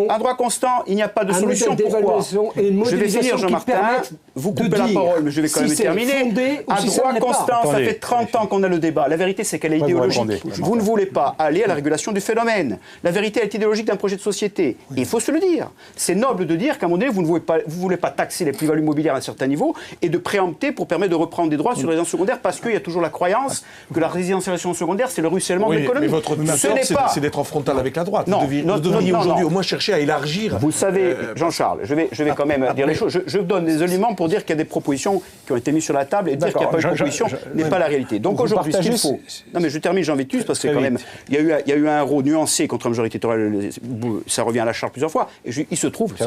S11: à droit constant, il n'y a pas de solution. Pourquoi? Je vais finir, Jean-Martin, vous coupez la parole, mais je vais quand même terminer. À droit constant, ça fait 30 ans qu'on a le débat. La vérité, c'est qu'elle est idéologique. Vous ne voulez pas aller à la régulation du phénomène. La vérité, elle est idéologique d'un projet de société. Et il faut se le dire. C'est noble de dire qu'à un moment donné, vous ne voulez pas taxer les plus-values immobilières à un certain niveau et de préempter pour permettre de reprendre des droits sur les résidences secondaires parce qu'il y a toujours la croyance que la résidentialisation secondaire, c'est le ruissellement de l'économie.
S10: Mais votre tort, c'est d'être en frontal avec la droite. Vous devriez aujourd'hui au moins chercher à élargir.
S11: Vous savez, Jean-Charles, je vais quand même dire les choses. Je donne des éléments pour dire qu'il y a des propositions qui ont été mises sur la table et dire qu'il n'y a pas eu de proposition n'est pas la réalité. Donc aujourd'hui, ce qu'il faut... Non mais je termine, Jean Vitus, parce que quand même, il y a eu un rôle nuancé contre la majorité électorale, ça revient à la charge plusieurs fois, et il se trouve que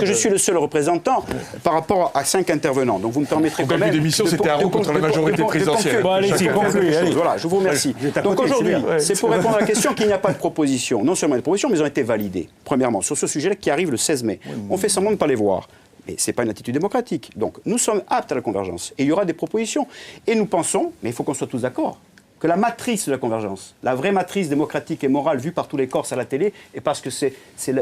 S11: je suis le seul représentant par rapport à 5 intervenants. Donc vous me permettrez quand même...
S10: d'émission, c'était un rôle contre la majorité présidentielle.
S11: Bon, allez-y, concluez. Voilà, je vous remercie. Donc aujourd'hui, c'est pour répondre à la question qu'il n'y a pas de proposition. Non seulement des propositions, mais elles ont été validées. Premièrement, sur ce sujet-là qui arrive le 16 mai. On fait semblant de ne pas les voir. Mais ce n'est pas une attitude démocratique. Donc nous sommes aptes à la convergence. Et il y aura des propositions. Et nous pensons, mais il faut qu'on soit tous d'accord, que la matrice de la convergence, la vraie matrice démocratique et morale vue par tous les Corses à la télé, et parce que c'est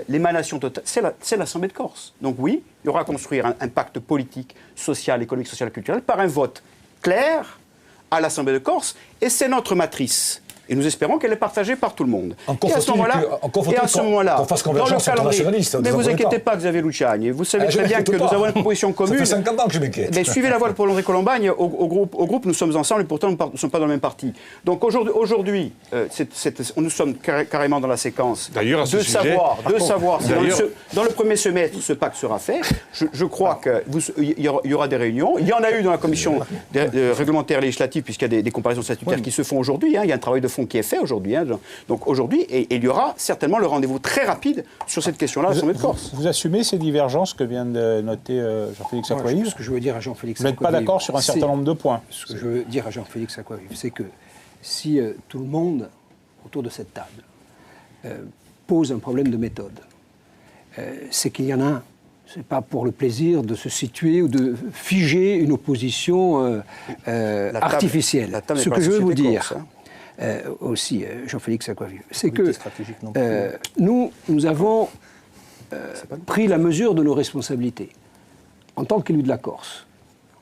S11: l'émanation totale, c'est l'Assemblée de Corse. Donc oui, il y aura à construire un pacte politique, social, économique, social et culturel par un vote clair à l'Assemblée de Corse, et c'est notre matrice. Et nous espérons qu'elle est partagée par tout le monde. Et à ce moment-là, dans le calendrier, mais vous inquiétez pas, Xavier Luciani, vous savez très bien que nous avons une proposition commune. Ça
S13: fait 50 ans que je m'inquiète.
S11: Mais suivez la voie pour André Colombagne, au groupe, nous sommes ensemble et pourtant nous ne sommes pas dans le même parti. Donc aujourd'hui, nous sommes carrément dans la séquence de savoir si dans le premier semestre ce pacte sera fait. Je crois qu'il y aura des réunions. Il y en a eu dans la commission réglementaire législative, puisqu'il y a des comparaisons statutaires qui se font aujourd'hui. Il y a un travail de fond qui est fait aujourd'hui. Donc aujourd'hui, et il y aura certainement le rendez-vous très rapide sur cette question-là à l'Assemblée de Corse.
S4: Vous assumez ces divergences que vient de noter Jean-Félix Aquavive?
S9: Ce que je veux dire à Jean-Félix Aquavive...
S4: Vous n'êtes pas d'accord sur un certain nombre de points?
S9: Ce que je veux dire à Jean-Félix Aquavive, c'est que si tout le monde, autour de cette table, pose un problème de méthode, c'est qu'il y en a un. Ce n'est pas pour le plaisir de se situer ou de figer une opposition artificielle. Ce que je veux vous dire... aussi, Jean-Félix Aquavive, c'est que nous avons pris la mesure de nos responsabilités en tant qu'élus de la Corse.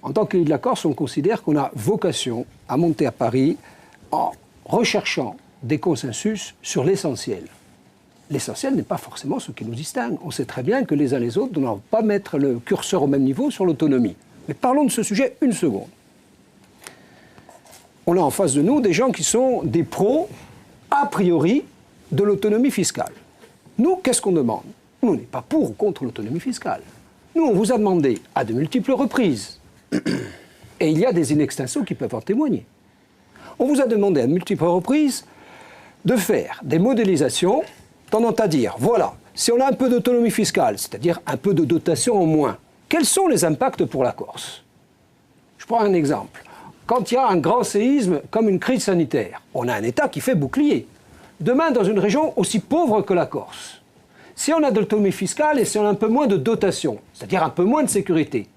S9: En tant qu'élus de la Corse, on considère qu'on a vocation à monter à Paris en recherchant des consensus sur l'essentiel. L'essentiel n'est pas forcément ce qui nous distingue. On sait très bien que les uns les autres ne doivent pas mettre le curseur au même niveau sur l'autonomie. Mais parlons de ce sujet une seconde. On a en face de nous des gens qui sont des pros, a priori, de l'autonomie fiscale. Nous, qu'est-ce qu'on demande? Nous, on n'est pas pour ou contre l'autonomie fiscale. Nous, on vous a demandé à de multiples reprises, et il y a des in extenso qui peuvent en témoigner, on vous a demandé à de multiples reprises de faire des modélisations tendant à dire, voilà, si on a un peu d'autonomie fiscale, c'est-à-dire un peu de dotation en moins, quels sont les impacts pour la Corse? Je prends un exemple. Quand il y a un grand séisme comme une crise sanitaire, on a un État qui fait bouclier. Demain, dans une région aussi pauvre que la Corse, si on a de l'autonomie fiscale et si on a un peu moins de dotation, c'est-à-dire un peu moins de sécurité,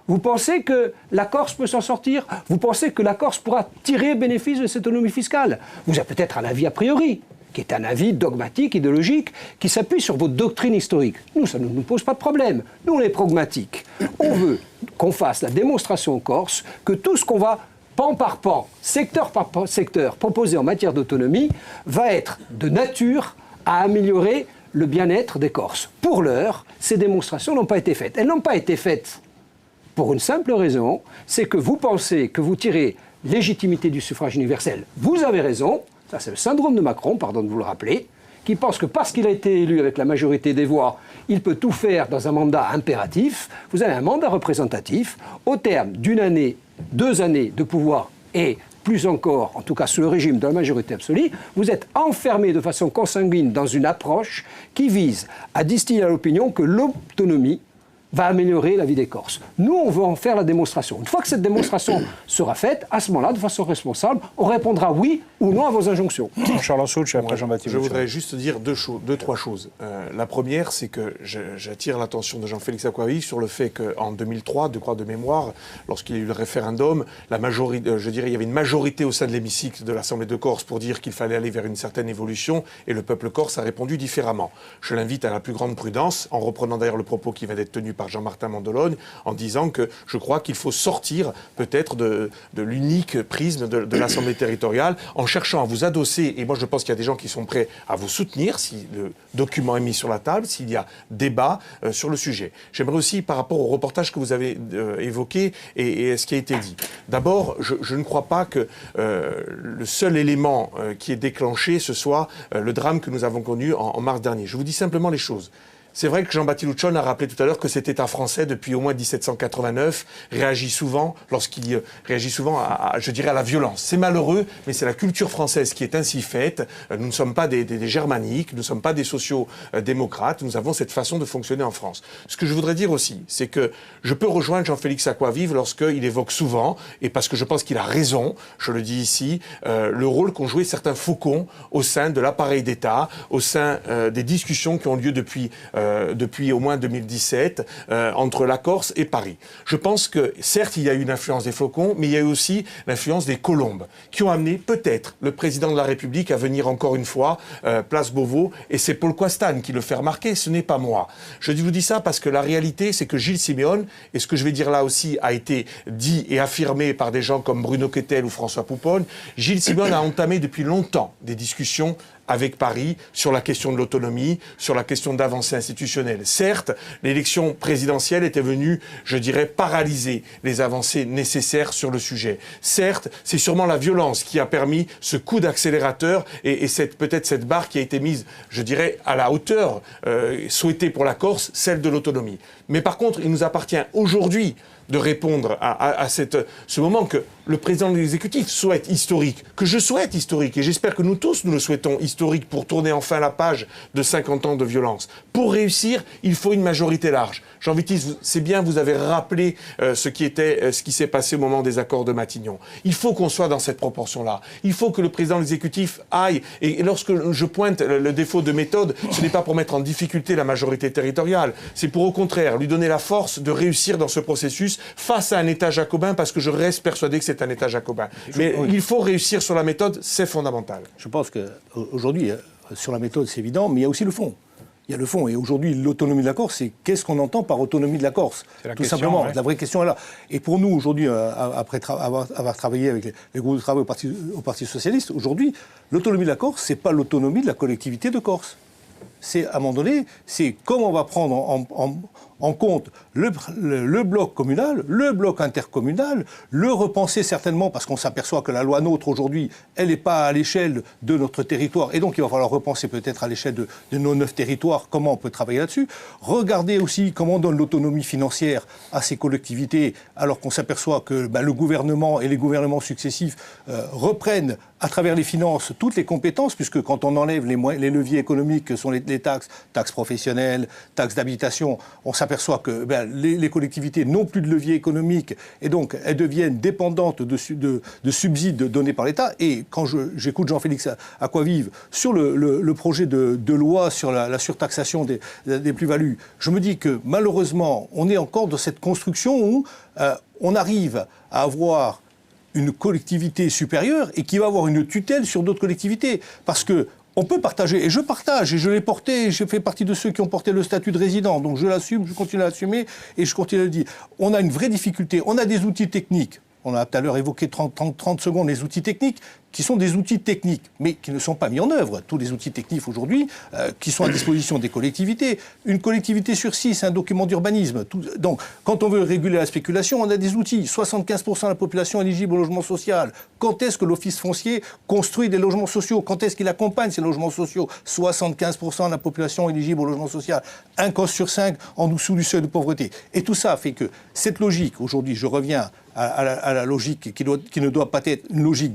S9: vous pensez que la Corse peut s'en sortir? Vous pensez que la Corse pourra tirer bénéfice de cette autonomie fiscale? Vous avez peut-être un avis a priori, qui est un avis dogmatique, idéologique, qui s'appuie sur votre doctrine historique. Nous, ça ne nous pose pas de problème. Nous, on est pragmatiques. On veut qu'on fasse la démonstration en Corse que tout ce qu'on va, pan par pan, secteur par secteur, proposer en matière d'autonomie, va être de nature à améliorer le bien-être des Corses. Pour l'heure, ces démonstrations n'ont pas été faites. Elles n'ont pas été faites pour une simple raison, c'est que vous pensez que vous tirez légitimité du suffrage universel. Vous avez raison. Ça, c'est le syndrome de Macron, pardon de vous le rappeler, qui pense que parce qu'il a été élu avec la majorité des voix, il peut tout faire dans un mandat impératif. Vous avez un mandat représentatif. Au terme d'une année, 2 années de pouvoir et plus encore, en tout cas sous le régime de la majorité absolue, vous êtes enfermé de façon consanguine dans une approche qui vise à distiller à l'opinion que l'autonomie va améliorer la vie des Corses. Nous, on veut en faire la démonstration. Une fois que cette démonstration sera faite, à ce moment-là, de façon responsable, on répondra oui ou non à vos injonctions.
S4: Charles Ansouch, après Jean-Baptiste.
S10: Je voudrais juste dire deux, trois choses. La première, c'est que j'attire l'attention de Jean-Félix Akouavive sur le fait qu'en 2003, de mémoire, lorsqu'il y a eu le référendum, il y avait une majorité au sein de l'hémicycle de l'Assemblée de Corse pour dire qu'il fallait aller vers une certaine évolution, et le peuple corse a répondu différemment. Je l'invite à la plus grande prudence, en reprenant d'ailleurs le propos qui vient d'être tenu par Jean-Martin Mandologne, en disant que je crois qu'il faut sortir peut-être de l'unique prisme de l'Assemblée territoriale, en cherchant à vous adosser, et moi je pense qu'il y a des gens qui sont prêts à vous soutenir si le document est mis sur la table, s'il y a débat sur le sujet. J'aimerais aussi, par rapport au reportage que vous avez évoqué et ce qui a été dit, d'abord, je ne crois pas que le seul élément qui est déclenché, ce soit le drame que nous avons connu en mars dernier. Je vous dis simplement les choses. C'est vrai que Jean-Baptiste Luchon a rappelé tout à l'heure que cet État français, depuis au moins 1789, réagit souvent à la violence. C'est malheureux, mais c'est la culture française qui est ainsi faite. Nous ne sommes pas des germaniques, nous ne sommes pas des sociaux-démocrates, nous avons cette façon de fonctionner en France. Ce que je voudrais dire aussi, c'est que je peux rejoindre Jean-Félix Akouavive lorsqu'il évoque souvent, et parce que je pense qu'il a raison, je le dis ici, le rôle qu'ont joué certains faucons au sein de l'appareil d'État, au sein des discussions qui ont lieu depuis au moins 2017, entre la Corse et Paris. Je pense que, certes, il y a eu une influence des faucons, mais il y a eu aussi l'influence des colombes, qui ont amené peut-être le président de la République à venir encore une fois, place Beauvau, et c'est Paul Coastan qui le fait remarquer, ce n'est pas moi. Je vous dis ça parce que la réalité, c'est que Gilles Siméone, et ce que je vais dire là aussi a été dit et affirmé par des gens comme Bruno Kettel ou François Poupon, Gilles Siméone a entamé depuis longtemps des discussions avec Paris sur la question de l'autonomie, sur la question d'avancée institutionnelle. Certes, l'élection présidentielle était venue, je dirais, paralyser les avancées nécessaires sur le sujet. Certes, c'est sûrement la violence qui a permis ce coup d'accélérateur et peut-être cette barre qui a été mise, je dirais, à la hauteur souhaitée pour la Corse, celle de l'autonomie. Mais par contre, il nous appartient aujourd'hui de répondre à ce moment que le président de l'exécutif souhaite historique, que je souhaite historique, et j'espère que nous tous, nous le souhaitons historique pour tourner enfin la page de 50 ans de violence. Pour réussir, il faut une majorité large. Jean-Baptiste, c'est bien, vous avez rappelé ce qui s'est passé au moment des accords de Matignon. Il faut qu'on soit dans cette proportion-là. Il faut que le président de l'exécutif aille, et lorsque je pointe le défaut de méthode, ce n'est pas pour mettre en difficulté la majorité territoriale, c'est pour au contraire lui donner la force de réussir dans ce processus face à un État jacobin, parce que je reste persuadé que c'est un État jacobin. Mais il faut réussir sur la méthode, c'est fondamental.
S12: Je pense qu'aujourd'hui, sur la méthode, c'est évident, mais il y a aussi le fond. Il y a le fond. Et aujourd'hui, l'autonomie de la Corse, c'est qu'est-ce qu'on entend par autonomie de la Corse? Tout simplement. Ouais. La vraie question est là. Et pour nous, aujourd'hui, après avoir travaillé avec les groupes de travail au Parti Socialiste, aujourd'hui, l'autonomie de la Corse, c'est pas l'autonomie de la collectivité de Corse. C'est, à un moment donné, c'est comment on va prendre en compte le bloc communal, le bloc intercommunal, le repenser certainement, parce qu'on s'aperçoit que la loi NOTRe aujourd'hui, elle n'est pas à l'échelle de notre territoire, et donc il va falloir repenser peut-être à l'échelle de nos 9 territoires comment on peut travailler là-dessus. Regarder aussi comment on donne l'autonomie financière à ces collectivités, alors qu'on s'aperçoit que le gouvernement et les gouvernements successifs reprennent à travers les finances toutes les compétences, puisque quand on enlève les leviers économiques que sont les taxes professionnelles, taxes d'habitation, on s'aperçoit que les collectivités n'ont plus de levier économique et donc elles deviennent dépendantes de subsides donnés par l'État. Et quand j'écoute Jean-Félix Acquavive sur le projet de loi sur la surtaxation des plus-values, je me dis que malheureusement, on est encore dans cette construction où on arrive à avoir une collectivité supérieure et qui va avoir une tutelle sur d'autres collectivités. Parce que on peut partager, et je l'ai porté, je fais partie de ceux qui ont porté le statut de résident, donc je l'assume, je continue à l'assumer, et je continue à le dire. On a une vraie difficulté, on a des outils techniques, on a tout à l'heure évoqué 30 secondes les outils techniques, qui sont des outils techniques, mais qui ne sont pas mis en œuvre. Tous les outils techniques aujourd'hui, qui sont à disposition des collectivités. Une collectivité sur 6, un document d'urbanisme. Donc, quand on veut réguler la spéculation, on a des outils. 75% de la population éligible au logement social. Quand est-ce que l'office foncier construit des logements sociaux? Quand est-ce qu'il accompagne ces logements sociaux? 75% de la population éligible au logement social. Un cos sur 5 en dessous du seuil de pauvreté. Et tout ça fait que cette logique, aujourd'hui, je reviens à la logique qui ne doit pas être une logique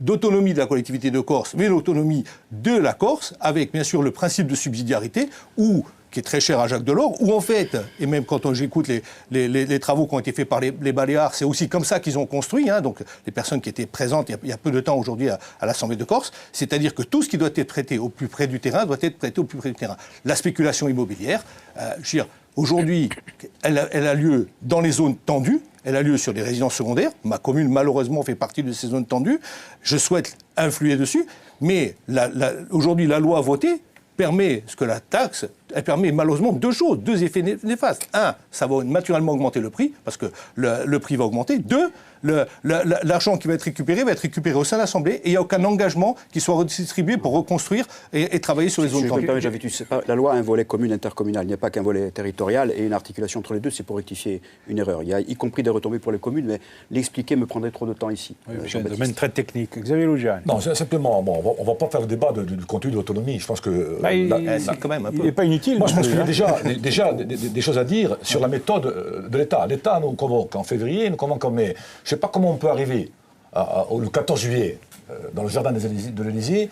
S12: d'autonomie de la collectivité de Corse, mais l'autonomie de la Corse, avec bien sûr le principe de subsidiarité, qui est très cher à Jacques Delors, où en fait, et même quand j'écoute les travaux qui ont été faits par les Baléares, c'est aussi comme ça qu'ils ont construit, donc les personnes qui étaient présentes il y a peu de temps aujourd'hui à l'Assemblée de Corse, c'est-à-dire que tout ce qui doit être traité au plus près du terrain doit être traité au plus près du terrain. La spéculation immobilière, je veux dire, aujourd'hui, elle a lieu dans les zones tendues, elle a lieu sur les résidences secondaires. Ma commune, malheureusement, fait partie de ces zones tendues. Je souhaite influer dessus. Mais aujourd'hui, la loi votée permet, ce que la taxe, elle permet malheureusement 2 choses, 2 effets néfastes. 1, ça va naturellement augmenter le prix, parce que le prix va augmenter. 2, l'argent qui va être récupéré au sein de l'Assemblée et il n'y a aucun engagement qui soit redistribué pour reconstruire et travailler sur les zones tendues.
S11: La loi a un volet commun intercommunal, il n'y a pas qu'un volet territorial et une articulation entre les deux, c'est pour rectifier une erreur. Il y a y compris des retombées pour les communes, mais l'expliquer me prendrait trop de temps ici.
S4: Oui, c'est un domaine très technique. Xavier Lougiane.
S13: Non, simplement, on ne va pas faire le débat du contenu de l'autonomie. Je pense que...
S4: quand même un peu. Il n'est pas inutile.
S13: Moi, je pense qu'il y a déjà des choses à dire sur la méthode de l'État. L'État nous convoque en février, nous convoque en mai. Je ne sais pas comment on peut arriver le 14 juillet dans le jardin de l'Élysée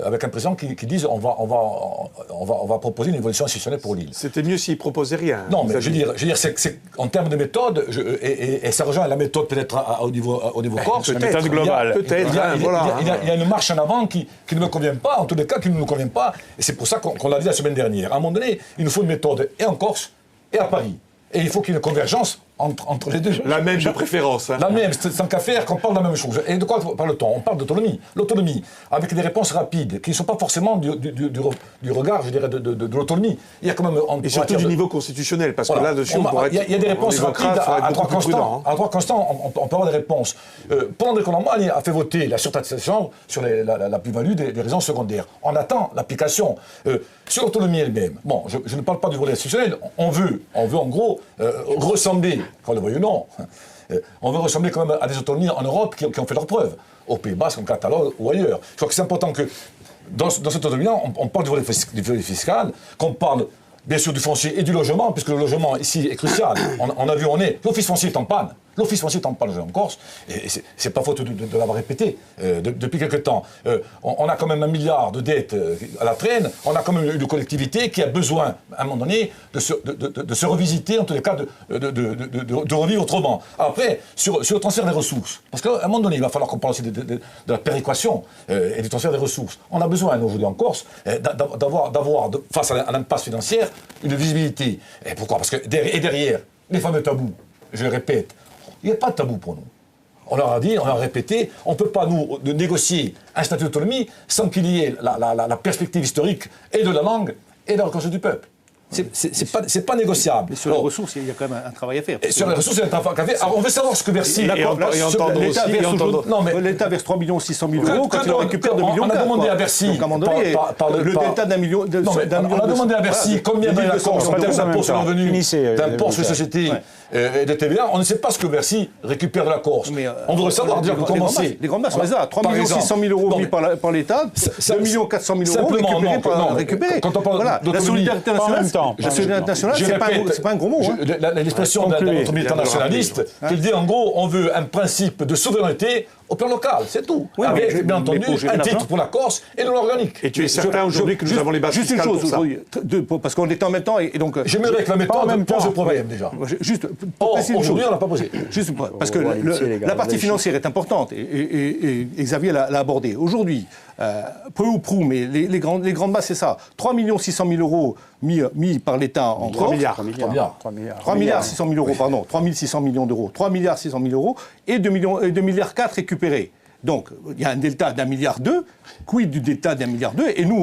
S13: avec un président qui dise on va proposer une évolution institutionnelle pour l'île.
S10: C'était mieux s'il ne proposait rien.
S13: Non, mais je veux dire c'est en termes de méthode, et ça rejoint la méthode peut-être au niveau corse.
S10: La méthode globale.
S13: Il y a une marche en avant qui ne me convient pas, en tous les cas qui ne nous convient pas, et c'est pour ça qu'on l'a dit la semaine dernière. À un moment donné, il nous faut une méthode et en Corse et à Paris. Et il faut qu'il y ait une convergence entre les deux.
S10: La même de préférence.
S13: La même, sans qu'à faire qu'on parle de la même chose. Et de quoi parle-t-on? On parle d'autonomie. L'autonomie, avec des réponses rapides, qui ne sont pas forcément du regard, je dirais, de l'autonomie. Il y a quand même...
S10: Et surtout du niveau constitutionnel, parce que là-dessus, on pourrait être...
S13: Il y a des réponses rapides à droit constant. À droit constant, on peut avoir des réponses. Pendant que l'Allemagne a fait voter la surtaxation sur la plus-value des résidences secondaires. On attend l'application. Sur l'autonomie elle-même, bon, je ne parle pas du volet institutionnel, on veut en gros ressembler, qu'on le veuille ou non, on veut ressembler quand même à des autonomies en Europe qui ont fait leurs preuves, au Pays Basque, en Catalogne ou ailleurs. Je crois que c'est important que dans cette autonomie-là, on parle du volet fiscal, qu'on parle bien sûr du foncier et du logement, puisque le logement ici est crucial. On a vu, l'office foncier est en panne. L'office foncier est en panne en Corse, et c'est pas faute de l'avoir répété depuis quelque temps. On a quand même 1 milliard de dettes à la traîne, on a quand même une collectivité qui a besoin, à un moment donné, de se revisiter, en tous les cas, de revivre autrement. Après, sur le transfert des ressources, parce qu'à un moment donné, il va falloir qu'on parle aussi de la péréquation et du transfert des ressources. On a besoin, aujourd'hui en Corse, d'avoir, face à l'impasse financière, une visibilité. Et pourquoi? Parce que derrière, les fameux tabous, je le répète, il n'y a pas de tabou pour nous. On leur a dit, on leur a répété, on ne peut pas nous négocier un statut d'autonomie sans qu'il y ait la perspective historique et de la langue et de la reconnaissance du peuple. C'est pas négociable.
S12: Mais sur les ressources, il y a quand même un travail à faire.
S13: Et sur les ressources, il y a un travail à faire. Alors, on veut savoir ce que Bercy...
S12: L'État verse 3 600 000 euros quand il en récupère 2 millions.
S13: On a demandé à Bercy...
S12: Donc, à un moment donné, le delta d'un million...
S13: On a demandé à Bercy combien de la Corse en termes d'impôt sur le revenu, d'impôt sur les sociétés et de TVA. On ne sait pas ce que Bercy récupère de la Corse. On voudrait savoir dire comment c'est.
S12: Les grandes masses sont là. 3 600 000 euros mis par l'État, 2 400 000 euros récupérés.
S13: Quand on parle
S12: la solidarité nationale, c'est pas un gros mot.
S13: L'expression d'un autorité internationaliste, qui dit en gros, on veut un principe de souveraineté au plan local, c'est tout. Avec, bien entendu, un titre pour la Corse et de l'organique.
S10: Et tu es certain aujourd'hui que nous avons les bases fiscales pour ça?
S12: Parce qu'on est en même temps, et donc...
S13: J'aimerais que la méthode pose le problème, déjà.
S12: Juste,
S13: aujourd'hui, on l'a pas posé.
S12: Juste parce que la partie financière est importante, et Xavier l'a abordé. Aujourd'hui, peu ou prou, mais les grandes masses, c'est ça. 3 600 000 euros mis par l'État en Corse. 3 milliards 600 000 euros, pardon. 3 600 millions d'euros. 3 milliards 600 000 euros et 2 milliards 4 récupérés. Donc, il y a un delta d'1,2 milliard. Quid du delta d'1,2 milliard? Et nous,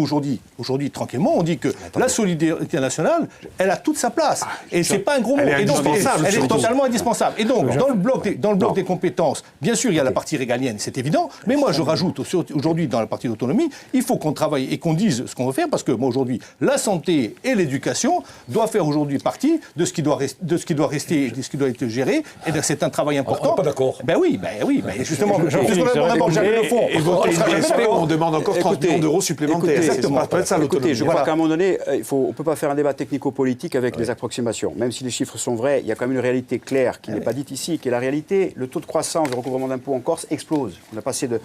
S12: aujourd'hui, tranquillement, on dit que la solidarité nationale, elle a toute sa place. Et c'est pas un gros mot. Elle est totalement indispensable. Et donc, dans le bloc des compétences, bien sûr, il y a la partie régalienne, c'est évident. Mais moi, je rajoute aujourd'hui, dans la partie d'autonomie, il faut qu'on travaille et qu'on dise ce qu'on veut faire. Parce que moi, aujourd'hui, la santé et l'éducation doivent faire aujourd'hui partie de ce qui doit rester et de ce qui doit être géré. Et c'est un travail important.
S13: On n'est pas d'accord.
S12: Ben oui, justement.
S10: Et voter une DSP, on demande encore 30 millions d'euros supplémentaires.
S11: Exactement.
S10: C'est pas ça l'autonomie.
S11: Je crois qu'à un moment donné, on ne peut pas faire un débat technico-politique avec des approximations. Même si les chiffres sont vrais, il y a quand même une réalité claire qui n'est pas dite ici, qui est la réalité. Le taux de croissance du recouvrement d'impôts en Corse explose. On a passé de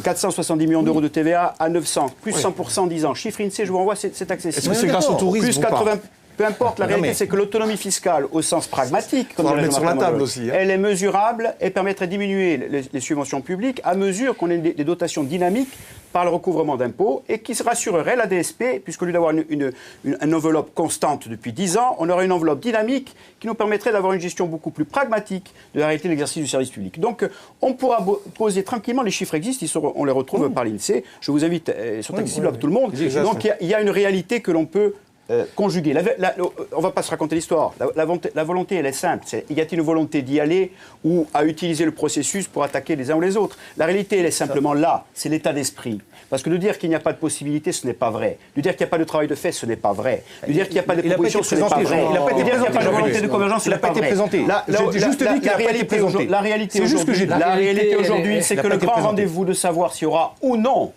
S11: 470 millions d'euros de TVA à 900, plus 100% en 10 ans. Chiffre INSEE, je vous renvoie, c'est accessible.
S10: Est-ce que c'est grâce au tourisme
S11: plus 80. Peu importe, la réalité, c'est que l'autonomie fiscale, au sens pragmatique, comme
S10: le mettre sur la table aussi,
S11: elle est mesurable et permettrait de diminuer les subventions publiques à mesure qu'on ait des dotations dynamiques par le recouvrement d'impôts et qui rassurerait la DSP, puisqu'au lieu d'avoir une enveloppe constante depuis 10 ans, on aurait une enveloppe dynamique qui nous permettrait d'avoir une gestion beaucoup plus pragmatique de la réalité de l'exercice du service public. Donc, on pourra poser tranquillement, les chiffres existent, on les retrouve par l'INSEE. Je vous invite, ils sont accessibles à tout le monde. Donc, il y a une réalité que l'on peut conjuguer. On ne va pas se raconter l'histoire. La volonté, elle est simple. Y a-t-il une volonté d'y aller ou à utiliser le processus pour attaquer les uns ou les autres? La réalité, elle est simplement là. C'est l'état d'esprit. Parce que de dire qu'il n'y a pas de possibilité, ce n'est pas vrai. De dire qu'il n'y a pas de travail de fait, ce n'est pas vrai. De dire qu'il n'y a pas de proposition, ce n'est pas vrai. De dire qu'il n'y a pas de volonté de convergence, ce n'est pas vrai.
S12: J'ai juste dit qu'il n'a pas été présenté.
S11: La réalité aujourd'hui, c'est que le grand rendez-vous de savoir s'il y aura ou non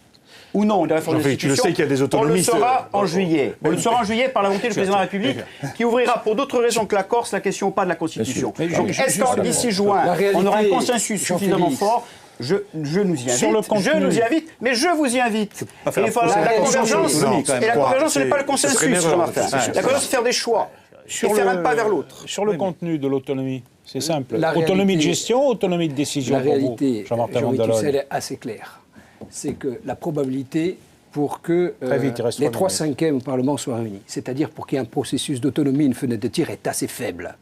S11: une réforme de l'institution,
S10: tu le sais qu'il y a des autonomistes.
S11: On le saura en juillet. On le saura en juillet par la volonté du président de la République, qui ouvrira pour d'autres raisons que la Corse la question ou pas de la Constitution. Donc, est-ce qu'en d'ici juin, on aura un consensus suffisamment fort? Je nous y invite. Mais je vous y invite. Et il faut la convergence. Et la convergence, ce n'est pas le consensus, Jean-Martin. La convergence, c'est faire des choix. Et faire un pas vers l'autre.
S4: Sur le contenu de l'autonomie, c'est simple. Autonomie de gestion, autonomie de décision.
S9: La réalité,
S4: Jean-Martin
S9: Jean-Michel, elle est assez claire. C'est que la probabilité pour que les 3/5 au Parlement soient réunis, c'est-à-dire pour qu'il y ait un processus d'autonomie, une fenêtre de tir, est assez faible.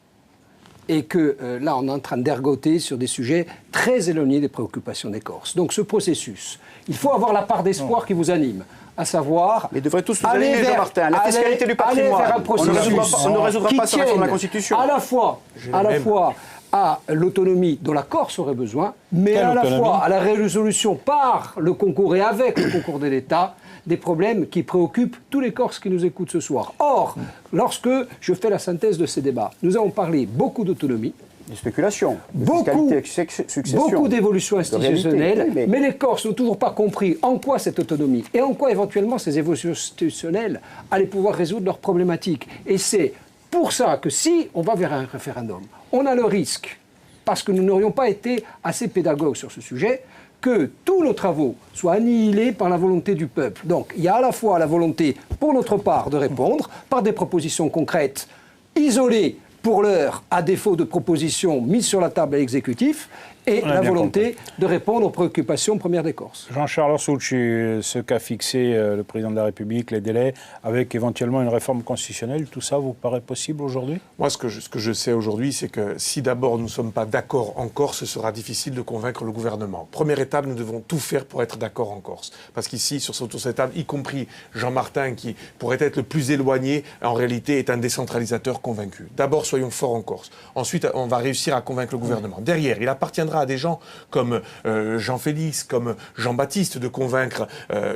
S9: Et que là, on est en train d'ergoter sur des sujets très éloignés des préoccupations des Corses. Donc ce processus, il faut avoir la part d'espoir qui vous anime, à savoir...
S11: Mais devrait tous nous aligner, Jean-Martin, la fiscalité du patrimoine.
S9: Vers un processus
S11: on ne résoudra pas sans réforme de la Constitution.
S9: À la fois à l'autonomie dont la Corse aurait besoin, mais à la fois à la résolution par le concours et avec le concours de l'État des problèmes qui préoccupent tous les Corses qui nous écoutent ce soir. Or, lorsque je fais la synthèse de ces débats, nous avons parlé beaucoup d'autonomie,
S11: de spéculation,
S9: beaucoup d'évolutions institutionnelles, mais les Corses n'ont toujours pas compris en quoi cette autonomie et en quoi éventuellement ces évolutions institutionnelles allaient pouvoir résoudre leurs problématiques. Et c'est pour ça que si on va vers un référendum, on a le risque, parce que nous n'aurions pas été assez pédagogues sur ce sujet, que tous nos travaux soient annihilés par la volonté du peuple. Donc il y a à la fois la volonté, pour notre part, de répondre par des propositions concrètes, isolées pour l'heure, à défaut de propositions mises sur la table à l'exécutif, et la volonté de répondre aux préoccupations premières des Corses.
S4: Jean-Charles Orsucci, ce qu'a fixé le président de la République, les délais, avec éventuellement une réforme constitutionnelle, tout ça vous paraît possible aujourd'hui?
S10: Moi, ce que je sais aujourd'hui, c'est que si d'abord nous ne sommes pas d'accord en Corse, ce sera difficile de convaincre le gouvernement. Première étape, nous devons tout faire pour être d'accord en Corse. Parce qu'ici, sur cette table, y compris Jean Martin, qui pourrait être le plus éloigné, en réalité est un décentralisateur convaincu. D'abord, soyons forts en Corse. Ensuite, on va réussir à convaincre le gouvernement. Derrière, il appartiendra à des gens comme Jean-Félix, comme Jean-Baptiste, de convaincre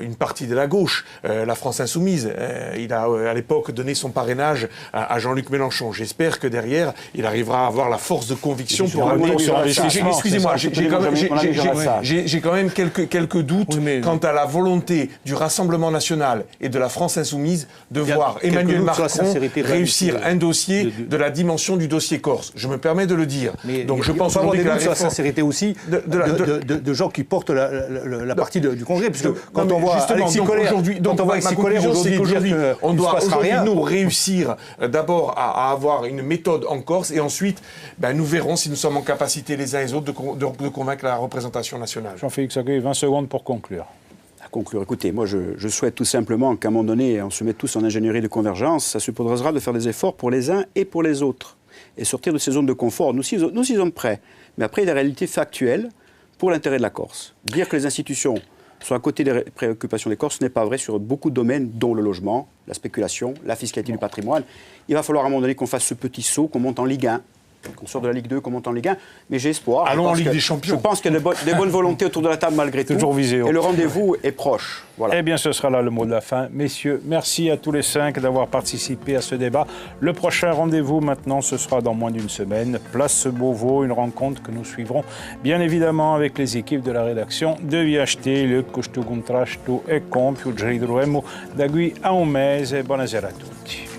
S10: une partie de la gauche, la France Insoumise. Il a, à l'époque, donné son parrainage à Jean-Luc Mélenchon. J'espère que derrière, il arrivera à avoir la force de conviction pour revenir sur l'investissement. Excusez-moi, j'ai quand même quelques doutes quant à la volonté du Rassemblement national et de la France Insoumise de voir Emmanuel Macron réussir un dossier de la dimension du dossier corse. Je me permets de le dire.
S12: Donc je pense aujourd'hui que la sincérité aussi de gens qui portent la partie du Congrès, puisque quand on voit Alexis Colère aujourd'hui,
S10: on doit aujourd'hui nous réussir d'abord à avoir une méthode en Corse, et ensuite nous verrons si nous sommes en capacité les uns et les autres de convaincre la représentation nationale.
S4: Jean-Félix Aguet, 20 secondes pour conclure.
S11: Conclure. Écoutez, moi je souhaite tout simplement qu'à un moment donné, on se mette tous en ingénierie de convergence. Ça supposera de faire des efforts pour les uns et pour les autres. Et sortir de ces zones de confort. Nous y sommes prêts. Mais après, il y a des réalités factuelles pour l'intérêt de la Corse. Dire que les institutions sont à côté des préoccupations des Corses, ce n'est pas vrai sur beaucoup de domaines, dont le logement, la spéculation, la fiscalité du patrimoine. Il va falloir à un moment donné qu'on fasse ce petit saut, qu'on monte en Ligue 1. Qu'on sort de la Ligue 2, qu'on monte en Ligue 1, mais j'ai espoir.
S10: Allons en Ligue des Champions.
S11: Je pense qu'il y a des bonnes volontés autour de la table malgré tout.
S4: Toujours visé haut.
S11: Et le rendez-vous est proche. Voilà.
S4: Eh bien, ce sera là le mot de la fin. Messieurs, merci à tous les 5 d'avoir participé à ce débat. Le prochain rendez-vous, maintenant, ce sera dans moins d'une semaine. Place Beauvau, une rencontre que nous suivrons, bien évidemment, avec les équipes de la rédaction de VHT. Le questo contrasto è compiuto, ci ritroveremo da qui a un mese. Buonasera a tutti.